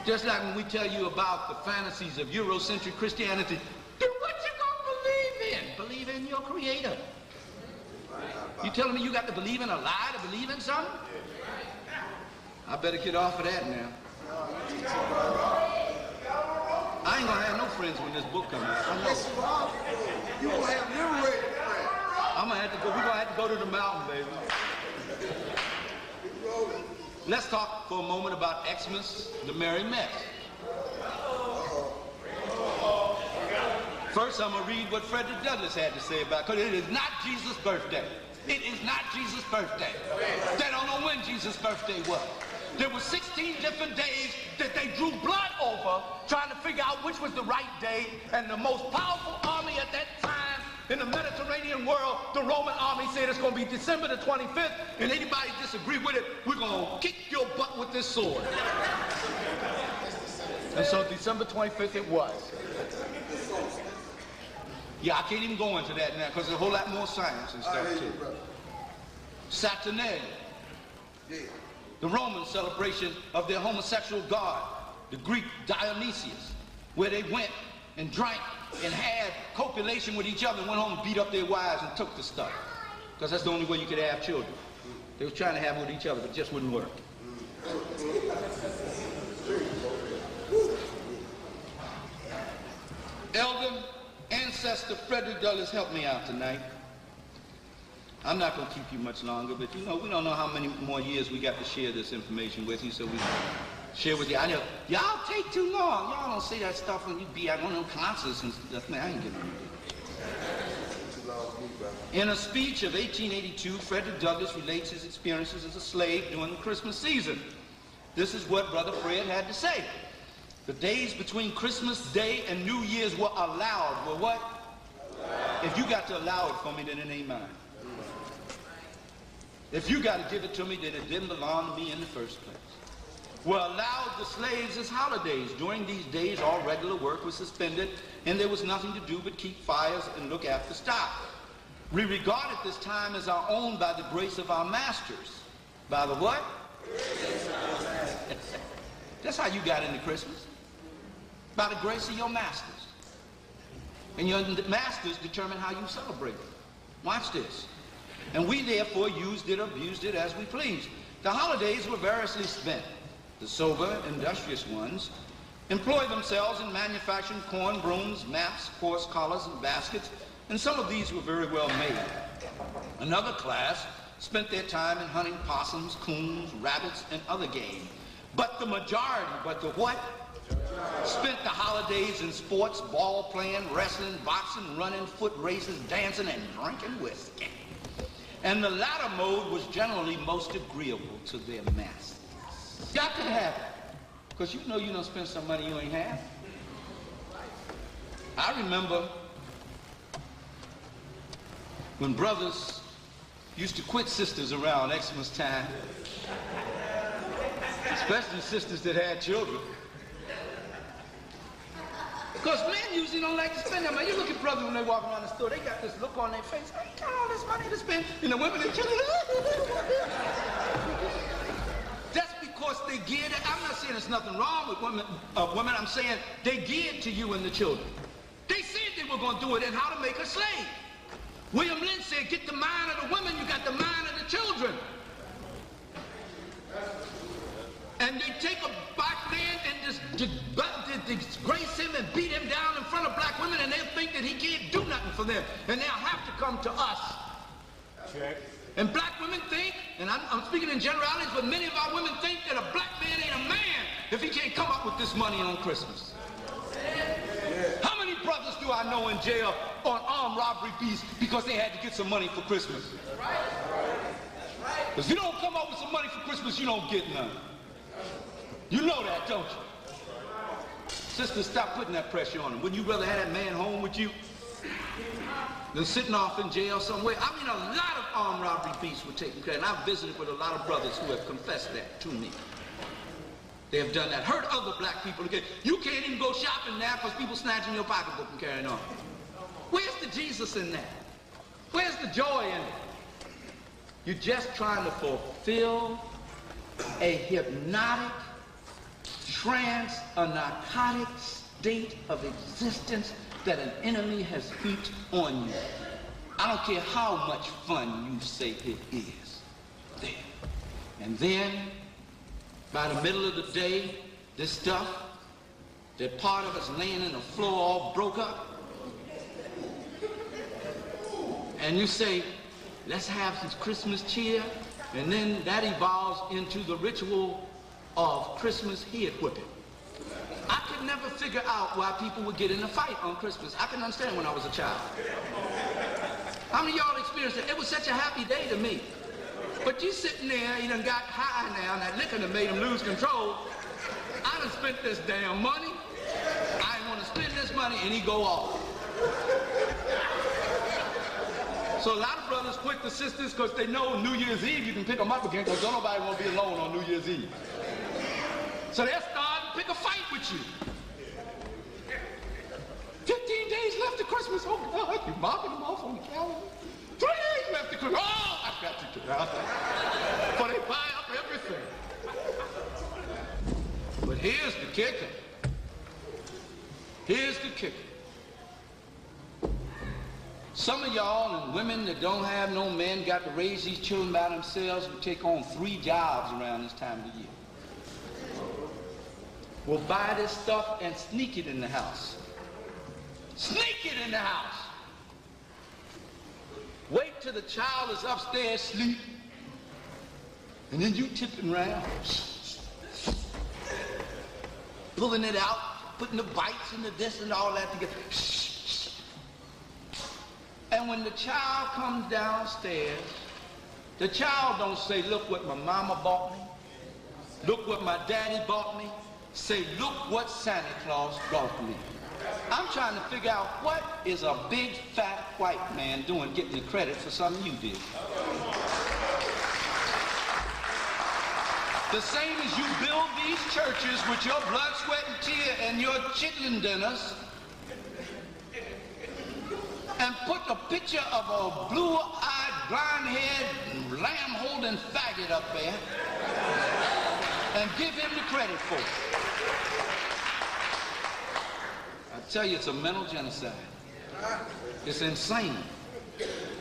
Just like when we tell you about the fantasies of Eurocentric Christianity, then what you gonna believe in? Believe in your creator. You telling me you got to believe in a lie to believe in something? I better get off of that now. I ain't gonna have no friends when this book comes out. Yes, you are. You gonna have liberated friends. We're gonna have to go to the mountain, baby. Let's talk for a moment about Xmas, the Merry Mess. First, I'm gonna read what Frederick Douglass had to say about it, because it is not Jesus' birthday. It is not Jesus' birthday. They don't know when Jesus' birthday was. There were 16 different days that they drew blood over, trying to figure out which was the right day, and the most powerful army at that time in the Mediterranean world, the Roman army, said it's going to be December the 25th, and anybody disagree with it, we're going to kick your butt with this sword. And so December 25th it was. Yeah, I can't even go into that now, because there's a whole lot more science and stuff, too. Saturnalia. Yeah. The Roman celebration of their homosexual god, the Greek Dionysius, where they went and drank and had copulation with each other and went home and beat up their wives and took the stuff. Because that's the only way you could have children. They were trying to have them with each other, but it just wouldn't work. Elder, ancestor Frederick Douglass, help me out tonight. I'm not going to keep you much longer, but you know, we don't know how many more years we got to share this information with you, so we share with you. I know, y'all take too long. Y'all don't say that stuff when you be at one of them concerts and stuff. Man, I ain't getting it. In a speech of 1882, Frederick Douglass relates his experiences as a slave during the Christmas season. This is what Brother Fred had to say. The days between Christmas Day and New Year's were allowed. Were what? If you got to allow it for me, then it ain't mine. If you got to give it to me, then it didn't belong to me in the first place. Were allowed the slaves as holidays. During these days, all regular work was suspended, and there was nothing to do but keep fires and look after stock. We regarded this time as our own by the grace of our masters. By the what? That's how you got into Christmas. By the grace of your masters. And your masters determine how you celebrate it. Watch this. And we therefore used it, abused it as we pleased. The holidays were variously spent. The sober, industrious ones employed themselves in manufacturing corn brooms, maps, horse collars, and baskets, and some of these were very well made. Another class spent their time in hunting possums, coons, rabbits, and other game. But the majority, but the what? Spent the holidays in sports, ball playing, wrestling, boxing, running, foot races, dancing, and drinking whiskey. And the latter mode was generally most agreeable to their masters. Got to have it, because you know you don't spend some money you ain't have. I remember when brothers used to quit sisters around Xmas time, especially sisters that had children. Because men usually don't like to spend that money. You look at brothers when they walk around the store, they got this look on their face, I ain't got all this money to spend. And the women and children, that's because they geared it. I'm not saying there's nothing wrong with women, I'm saying they geared to you and the children. They said they were going to do it and how to make a slave. William Lynch said, get the mind of the women, you got the mind of the children. And they take a black man and just disgrace him and beat him down in front of black women, and they'll think that he can't do nothing for them. And they'll have to come to us. Check. And black women think, and I'm speaking in generalities, but many of our women think that a black man ain't a man if he can't come up with this money on Christmas. Yeah. How many brothers do I know in jail on armed robbery beats because they had to get some money for Christmas? Because if you don't come up with some money for Christmas, you don't get none. You know that, don't you? Sisters, stop putting that pressure on them. Wouldn't you rather have that man home with you than sitting off in jail somewhere? I mean, a lot of armed robbery beats were taken care of, and I've visited with a lot of brothers who have confessed that to me. They have done that. Hurt other black people again. You can't even go shopping now because people snatching your pocketbook and carrying on. Where's the Jesus in that? Where's the joy in it? You're just trying to fulfill a hypnotic, trance, a narcotic state of existence that an enemy has heaped on you. I don't care how much fun you say it is. There. And then, by the middle of the day, this stuff, that part of us laying in the floor all broke up, and you say, let's have some Christmas cheer, and then that evolves into the ritual of Christmas head whipping. I could never figure out why people would get in a fight on Christmas. I couldn't understand when I was a child. How many of y'all experienced it? It was such a happy day to me. But you sitting there, you done got high now, and that liquor done made him lose control. I done spent this damn money. I didn't want to spend this money, and he go off. So a lot of brothers quit the sisters because they know New Year's Eve you can pick them up again because don't nobody want to be alone on New Year's Eve. So they'll start to pick a fight with you. 15 days left to Christmas. Oh, God, you're marking them off on the calendar. 3 days left to Christmas. Oh, I got to get out there. But they buy up everything. But here's the kicker. Here's the kicker. Some of y'all and women that don't have no men got to raise these children by themselves and take on 3 jobs around this time of the year. Will buy this stuff and sneak it in the house. Sneak it in the house. Wait till the child is upstairs asleep, and then you tipping around, pulling it out, putting the bites and the this and all that together. And when the child comes downstairs, the child don't say, look what my mama bought me. Look what my daddy bought me. Say, look what Santa Claus brought me. I'm trying to figure out what is a big, fat, white man doing getting the credit for something you did. The same as you build these churches with your blood, sweat, and tear and your chitlin dinners, and put a picture of a blue-eyed, blind-haired, lamb-holding faggot up there and give him the credit for it. I tell you, it's a mental genocide. It's insane.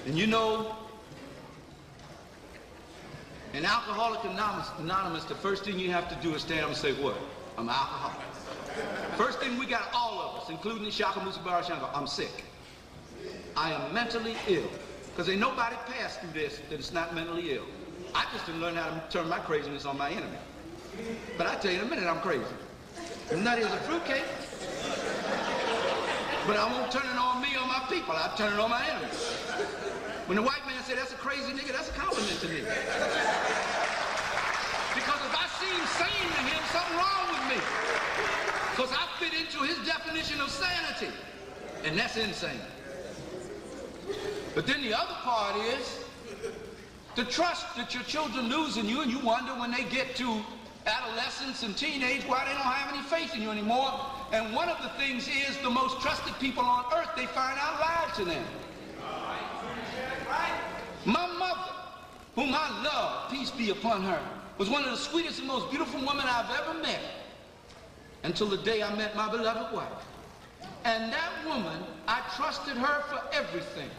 And you know, in Alcoholics Anonymous, the first thing you have to do is stand up and say, what? I'm an alcoholic. First thing we got, all of us, including Ishakamusa Barashango, I'm sick. I am mentally ill. Because ain't nobody passed through this that is not mentally ill. I just didn't learn how to turn my craziness on my enemy. But I tell you in a minute, I'm crazy. I'm nutty as a fruitcake. But I won't turn it on me or my people. I'll turn it on my enemies. When the white man said, that's a crazy nigga, that's a compliment to me. Because if I seem sane to him, something wrong with me. Because I fit into his definition of sanity. And that's insane. But then the other part is the trust that your children lose in you, and you wonder when they get to adolescence and teenage why they don't have any faith in you anymore. And one of the things is the most trusted people on earth, they find out lied to them. My mother, whom I love, peace be upon her, was one of the sweetest and most beautiful women I've ever met until the day I met my beloved wife. And that woman, I trusted her for everything.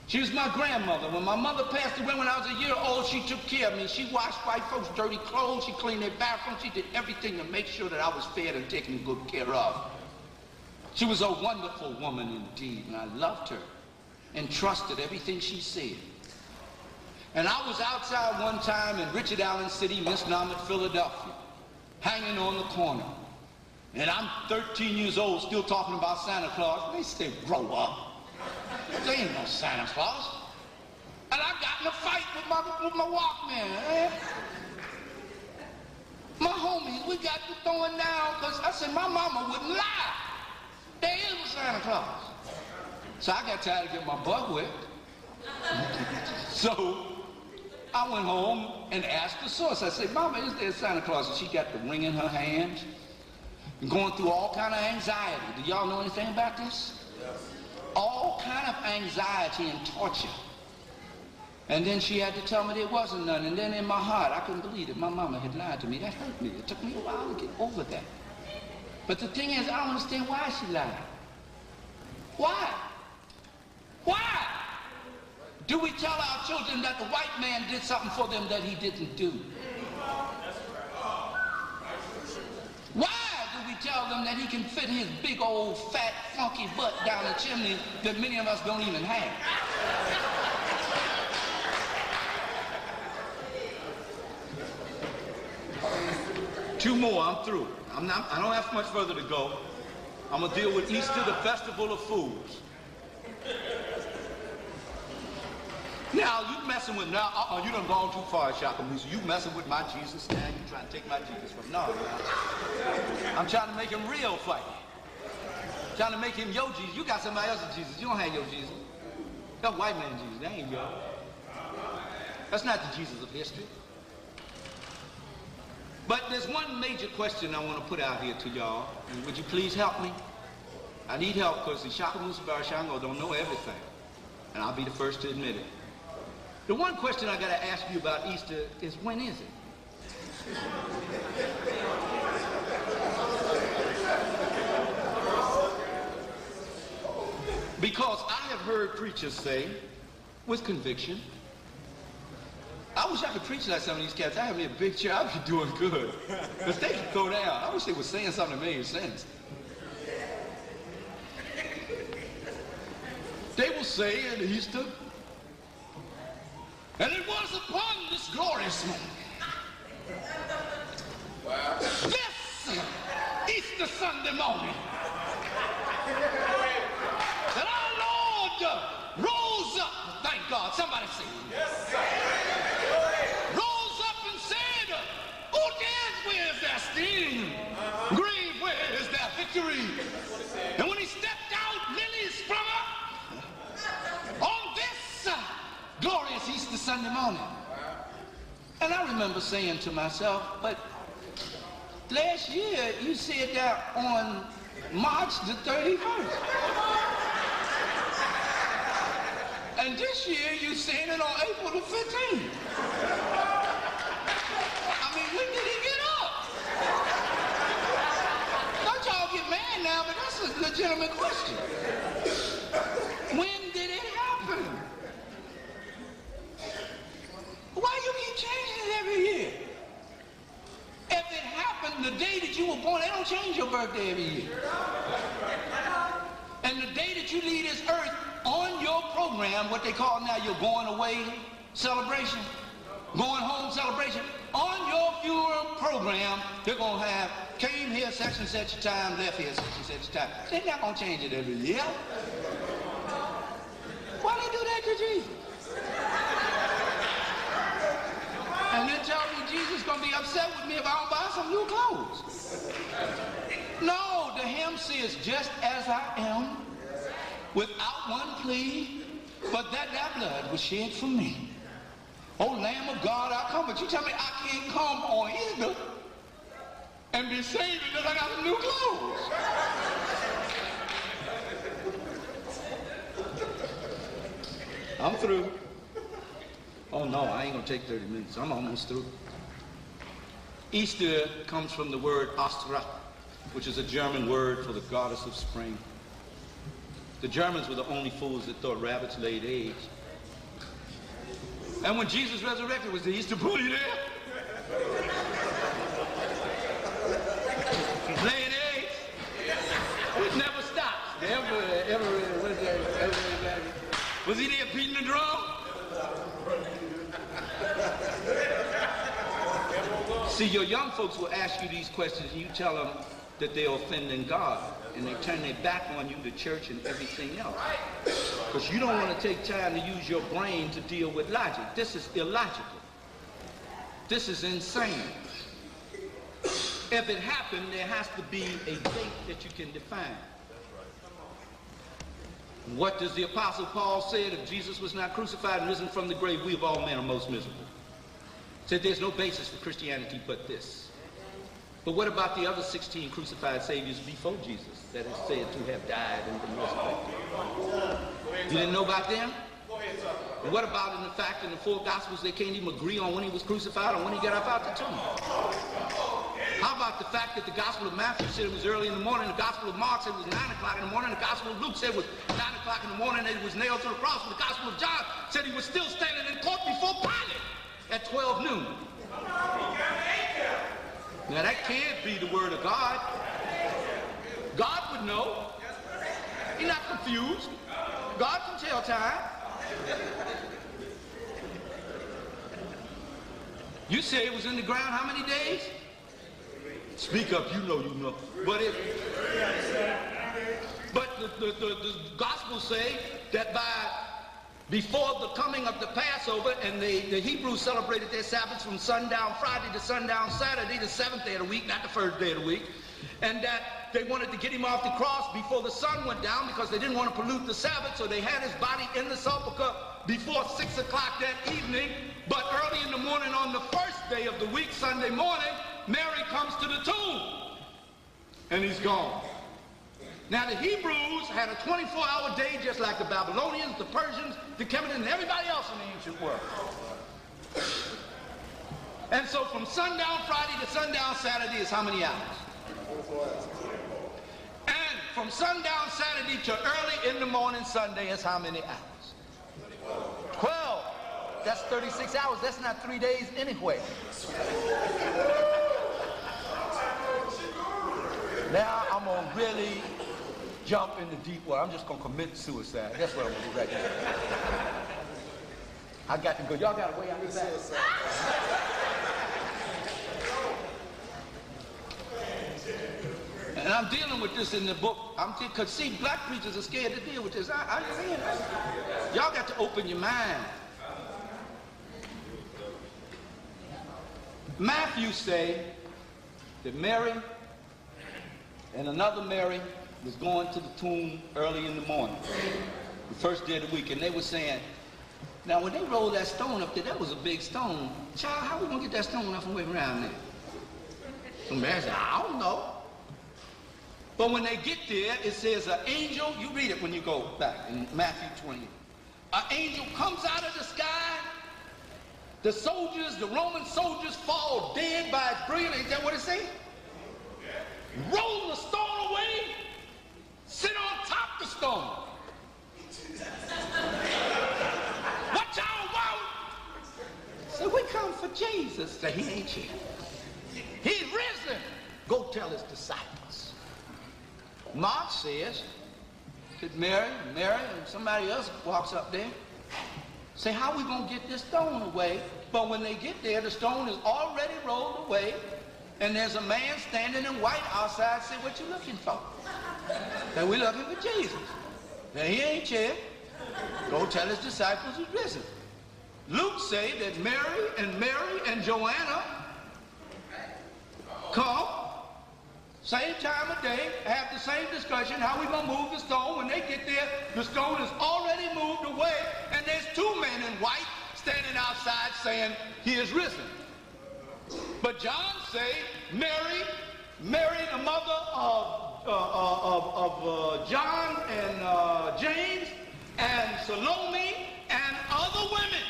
She was my grandmother. When my mother passed away when I was a year old, she took care of me. She washed white folks' dirty clothes. She cleaned their bathrooms. She did everything to make sure that I was fed and taken good care of. She was a wonderful woman indeed, and I loved her and trusted everything she said. And I was outside one time in Richard Allen City, misnomer, Philadelphia, hanging on the corner. And I'm 13 years old, still talking about Santa Claus. They say, grow up. There ain't no Santa Claus. And I got in a fight with my Walkman. Eh? My homies, we got to throwing down because I said my mama wouldn't lie. There is a Santa Claus. So I got tired of getting my butt whipped. So I went home and asked the source. I said, Mama, is there a Santa Claus? And she got the ring in her hand and going through all kind of anxiety. Do y'all know anything about this? all kind of anxiety and torture. And then she had to tell me there wasn't none. And then in my heart, I couldn't believe that my mama had lied to me. That hurt me. It took me a while to get over that. But the thing is, I don't understand why she lied. Why? Why do we tell our children that the white man did something for them that he didn't do? Why do we tell them that he can fit his big old fat funky butt down a chimney that many of us don't even have? Two more, I'm through. I don't have much further to go. I'm gonna deal with Easter, the festival of fools. Now, you messing with, you done gone too far, Ishakamusa. You messing with my Jesus now, you trying to take my Jesus from, no, man. I'm trying to make him real for you. Trying to make him your Jesus. You got somebody else's Jesus. You don't have your Jesus. That white man Jesus, that ain't yours. That's not the Jesus of history. But there's one major question I want to put out here to y'all. Would you please help me? I need help because Ishakamusa Barashango don't know everything. And I'll be the first to admit it. The one question I got to ask you about Easter is, when is it? Because I have heard preachers say, with conviction, I wish I could preach like some of these cats. I have me a big chair, I'd be doing good. Because they could go down. I wish they were saying something that made sense. They will say at Easter, and it was upon this glorious moment, this Easter Sunday morning, that our Lord rose up. Thank God. Somebody say, yes, sir. Rose up and said, "Oh, death, where is their sting? Grave, where is their victory?" And when he stepped out, lilies sprung up on this glorious Easter Sunday morning. And I remember saying to myself, but last year you said that on March the 31st. And this year you saying it on April the 15th. I mean, when did he get up? Don't y'all get mad now, but that's a legitimate question. When did it happen? Why you keep changing it every year? If it happened the day that you were born, they don't change your birthday every year. And the day that you leave this earth, on your program, what they call now your going away celebration, going home celebration, on your funeral program, they're going to have, came here such and such time, left here such and such time. They're not going to change it every year. Why they do that to Jesus? And then tell me Jesus is going to be upset with me if I don't buy some new clothes. No, the hymn says, just as I am, without one plea, but that thy blood was shed for me. Oh, Lamb of God, I come. But you tell me I can't come on Easter and be saved because I got some new clothes. I'm through. Oh no, I ain't gonna take 30 minutes. I'm almost through. Easter comes from the word Astra, which is a German word for the goddess of spring. The Germans were the only fools that thought rabbits laid eggs. And when Jesus resurrected, was the Easter bunny there? Laying eggs? It never stops. Was he there beating the drum? See, your young folks will ask you these questions and you tell them that they're offending God. And they turn their back on you, the church, and everything else. Because you don't want to take time to use your brain to deal with logic. This is illogical. This is insane. If it happened, there has to be a date that you can define. What does the Apostle Paul say? If Jesus was not crucified and risen from the grave, we of all men are most miserable. Said there's no basis for Christianity but this. But what about the other 16 crucified saviors before Jesus that is said to have died and been resurrected? You didn't know about them? And what about in the fact in the four Gospels they can't even agree on when he was crucified or when he got up out the tomb? How about the fact that the Gospel of Matthew said it was early in the morning, the Gospel of Mark said it was 9 o'clock in the morning, the Gospel of Luke said it was 9 o'clock in the morning and he was nailed to the cross, and the Gospel of John said he was still standing in court before Pilate at 12 noon. Now that can't be the word of God. God would know. He's not confused. God can tell time. You say it was in the ground how many days? Speak up, you know. But the Gospels say that before the coming of the Passover, and the Hebrews celebrated their Sabbaths from sundown Friday to sundown Saturday, the 7th day of the week, not the 1st day of the week, and that they wanted to get him off the cross before the sun went down because they didn't want to pollute the Sabbath, so they had his body in the sepulcher before 6 o'clock that evening. But early in the morning on the 1st day of the week, Sunday morning, Mary comes to the tomb, and he's gone. Now the Hebrews had a 24-hour day just like the Babylonians, the Persians, the Chemitians, and everybody else in the ancient world. And so from sundown Friday to sundown Saturday is how many hours? And from sundown Saturday to early in the morning Sunday is how many hours? 12. That's 36 hours. That's not 3 days anyway. Now I'm going to really jump into deep water. I'm just going to commit suicide. That's what I'm going to do right now. I got to go. Y'all got a way out of that? And I'm dealing with this in the book. Because, see, black preachers are scared to deal with this. I understand that. Y'all got to open your mind. Matthew say that Mary and another Mary was going to the tomb early in the morning, the 1st day of the week, and they were saying, now when they rolled that stone up there, that was a big stone. Child, how are we going to get that stone up and way around there? And Mary said, I don't know. But when they get there, it says an angel, you read it when you go back in Matthew 20. An angel comes out of the sky. The soldiers, the Roman soldiers fall dead by its brilliance. Is that what it says? Roll the stone away, sit on top of the stone. What y'all want? So we come for Jesus. Say, he ain't here. He's risen. Go tell his disciples. Mark says that Mary and somebody else walks up there. Say, how we going to get this stone away? But when they get there, the stone is already rolled away, and there's a man standing in white outside. Say, what you looking for? Say, we're looking for Jesus. Say, he ain't here. Go tell his disciples he's risen. Luke say that Mary and Joanna come, same time of day, have the same discussion, how we gonna move the stone. When they get there, the stone is already moved away, and there's 2 men in white standing outside saying, he is risen. But John say, Mary, the mother of John and James and Salome and other women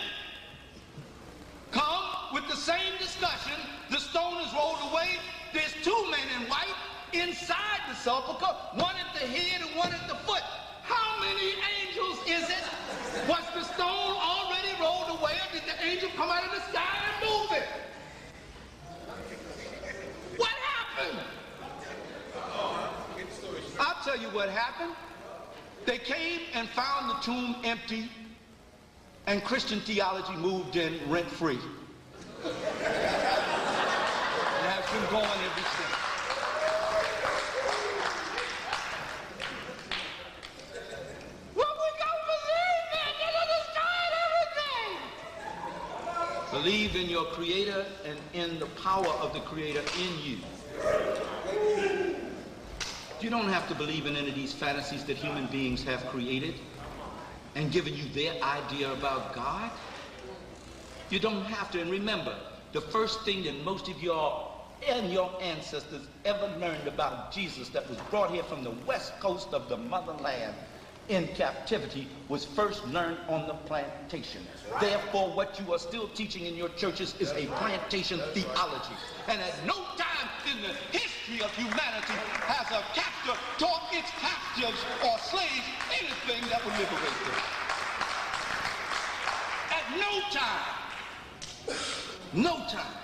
come with the same discussion. The stone is rolled away. There's 2 men in white inside the sepulcher, one at the head and one at the foot. How many angels is it? Was the stone already rolled away, or did the angel come out of the sky and move it? What happened? I'll tell you what happened. They came and found the tomb empty, and Christian theology moved in rent-free. It has been going ever since. Well, we got to believe in. You understand everything. Believe in your Creator and in the power of the Creator in you. You don't have to believe in any of these fantasies that human beings have created and given you their idea about God. You don't have to. And remember, the first thing that most of y'all and your ancestors ever learned about Jesus that was brought here from the west coast of the motherland in captivity was first learned on the plantation. Therefore, what you are still teaching in your churches is a plantation theology. And at no time in the history of humanity has a captor taught its captives or slaves anything that would liberate them. At no time.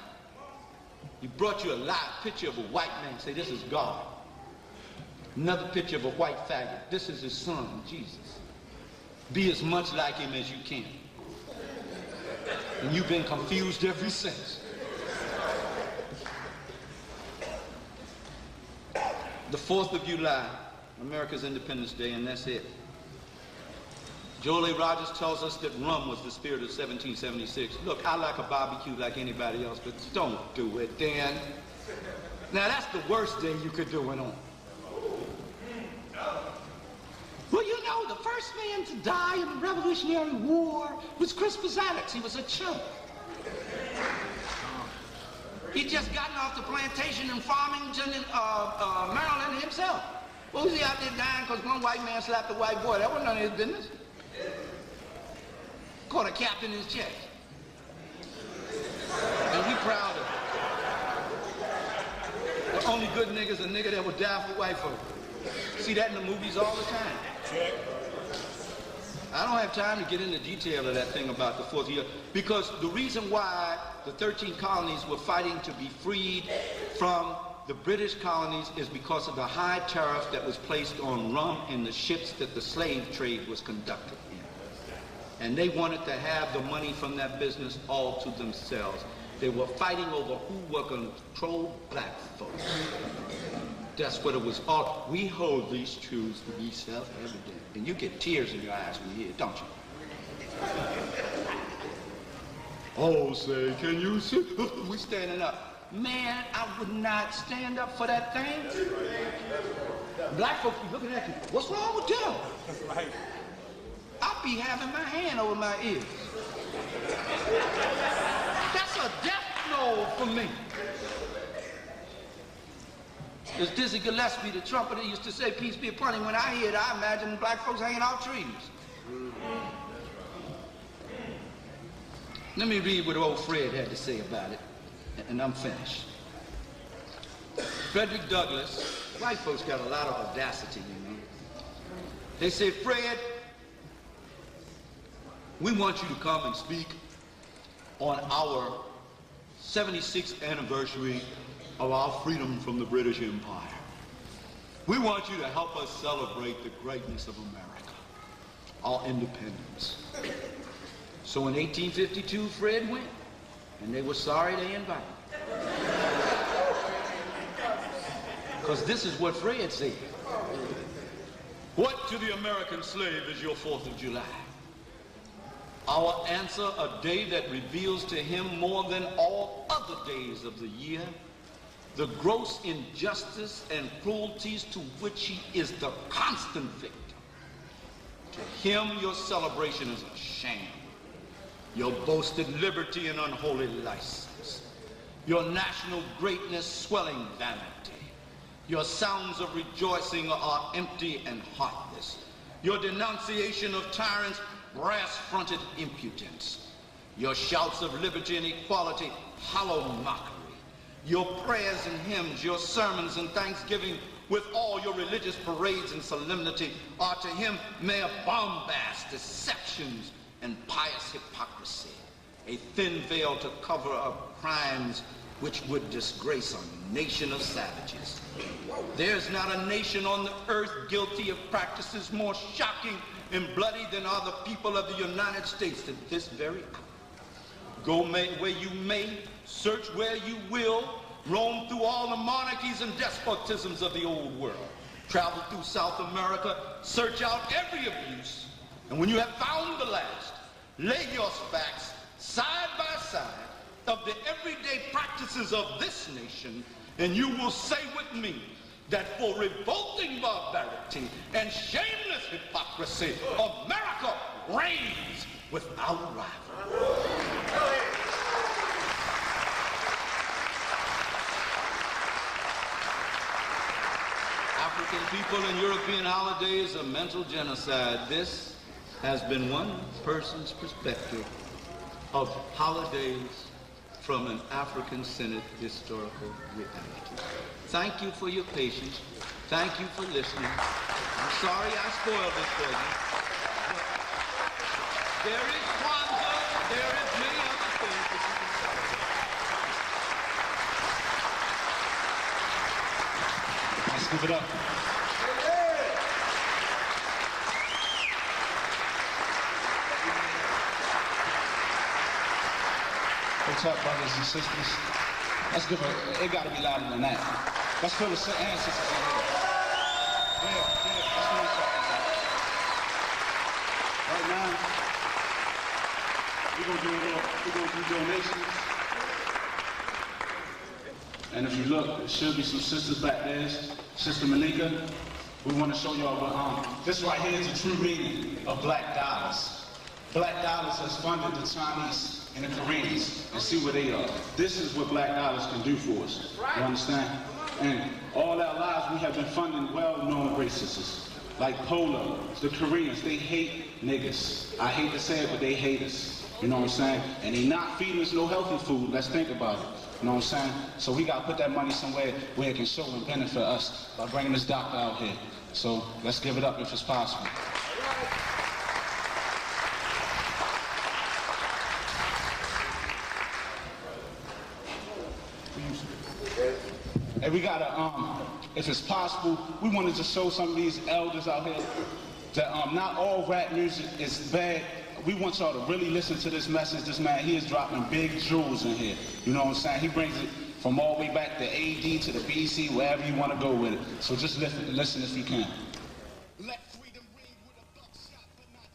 He brought you a live picture of a white man, say this is God. Another picture of a white faggot. This is his son, Jesus. Be as much like him as you can. And you've been confused ever since. The 4th of July, America's Independence Day, and that's it. Joel A. Rogers tells us that rum was the spirit of 1776. Look, I like a barbecue like anybody else, but don't do it, Dan. Now, that's the worst day you could do it on. Well, you know, the first man to die in the Revolutionary War was Crispus Attucks. He was a chump. He'd just gotten off the plantation in Farmington, Maryland himself. What was he out there dying because one white man slapped a white boy? That wasn't none of his business. Caught a captain in his chest. And we proud of it. The only good nigga's a nigga that would die for white folk. See that in the movies all the time. Check. I don't have time to get into detail of that thing about the 4th year, because the reason why the 13 colonies were fighting to be freed from the British colonies is because of the high tariff that was placed on rum in the ships that the slave trade was conducted in. And they wanted to have the money from that business all to themselves. They were fighting over who were going to control black folks. That's what it was all. We hold these truths to be self-evident. And you get tears in your eyes when you hear it, don't you? Oh, say, can you see? We standing up. Man, I would not stand up for that thing. Black folks be looking at you. What's wrong with them? I'll be having my hand over my ears. That's a death blow for me. There's Dizzy Gillespie, the trumpeter, used to say, peace be upon him. When I hear it, I imagine black folks hanging off trees. Let me read what old Fred had to say about it, and I'm finished. Frederick Douglass, white folks got a lot of audacity, you know. They say, Fred, we want you to come and speak on our 76th anniversary of our freedom from the British Empire. We want you to help us celebrate the greatness of America, our independence. So in 1852, Fred went, and they were sorry they invited him. Because this is what Fred said. What to the American slave is your 4th of July? Our answer, a day that reveals to him more than all other days of the year the gross injustice and cruelties to which he is the constant victim. To him, your celebration is a shame. Your boasted liberty and unholy license. Your national greatness swelling vanity. Your sounds of rejoicing are empty and heartless. Your denunciation of tyrants, brass-fronted impudence. Your shouts of liberty and equality, hollow mockery. Your prayers and hymns, your sermons and thanksgiving, with all your religious parades and solemnity, are to him mere bombast, deceptions, and pious hypocrisy. A thin veil to cover up crimes which would disgrace a nation of savages. There's not a nation on the earth guilty of practices more shocking and bloody than are the people of the United States at this very hour. Go where you may, search where you will, roam through all the monarchies and despotisms of the old world. Travel through South America, search out every abuse, and when you have found the last, lay your facts side by side of the everyday practices of this nation, and you will say with me that for revolting barbarity and shameless hypocrisy, America reigns without rival. 1 American people and European holidays a mental genocide. This has been one person's perspective of holidays from an African-centered historical reality. Thank you for your patience. Thank you for listening. I'm sorry I spoiled it for you. There is Kwanzaa. There is many other things that you can celebrate. Let's give it up. What's up, brothers and sisters? Let's give it gotta be louder than that. Let's feel the hands, sisters in here. Yeah, that's what I'm talking about. Right now, we're gonna do donations. And if you look, there should be some sisters back there. Sister Malika, we want to show y'all what, this right here is the true meaning of black dollars. Black dollars has funded the Chinese and the Koreans, and see where they are. This is what black dollars can do for us. You understand? And all our lives we have been funding well-known racists, like Polo, the Koreans. They hate niggas. I hate to say it, but they hate us. You know what I'm saying? And they not feeding us no healthy food. Let's think about it. You know what I'm saying? So we got to put that money somewhere where it can show and benefit us by bringing this doctor out here. So let's give it up if it's possible. And we gotta, if it's possible, we wanted to show some of these elders out here that not all rap music is bad. We want y'all to really listen to this message. This man, he is dropping big jewels in here. You know what I'm saying? He brings it from all the way back to AD to the BC, wherever you want to go with it. So just listen if you can. Let freedom ring with a buckshot, but not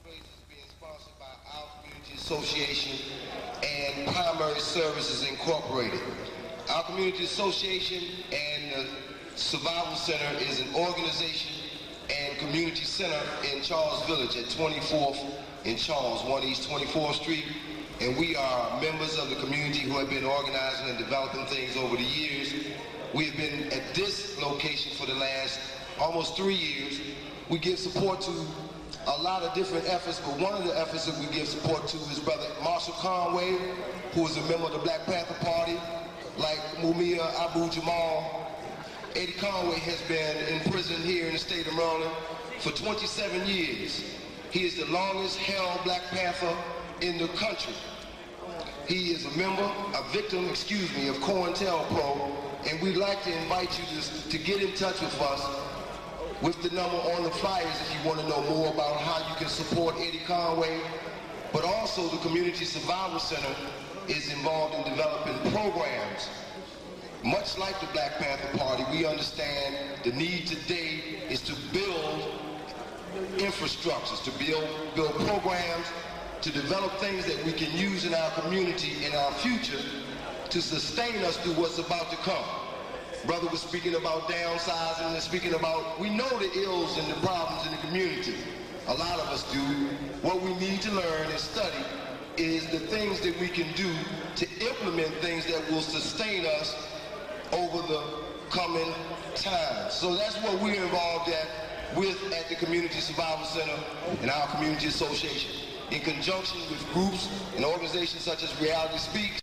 Being sponsored by our community association and Primary Services Incorporated. Our community association and the Survival Center is an organization and community center in Charles Village at 24th in Charles, 1 East 24th Street. And we are members of the community who have been organizing and developing things over the years. We have been at this location for the last almost 3 years. We give support to a lot of different efforts, but one of the efforts that we give support to is Brother Marshall Conway, who is a member of the Black Panther Party, like Mumia Abu Jamal. Eddie Conway has been in prison here in the state of Maryland for 27 years. He is the longest held Black Panther in the country. He is a victim of COINTELPRO, and we'd like to invite you to get in touch with us with the number on the flyers if you want to know more about how you can support Eddie Conway. But also the Community Survival Center is involved in developing programs. Much like the Black Panther Party, we understand the need today is to build infrastructures, to build programs, to develop things that we can use in our community in our future to sustain us through what's about to come. Brother was speaking about downsizing and speaking about, we know the ills and the problems in the community. A lot of us do. What we need to learn and study is the things that we can do to implement things that will sustain us over the coming times. So that's what we're involved at the Community Survival Center and our community association, in conjunction with groups and organizations such as Reality Speaks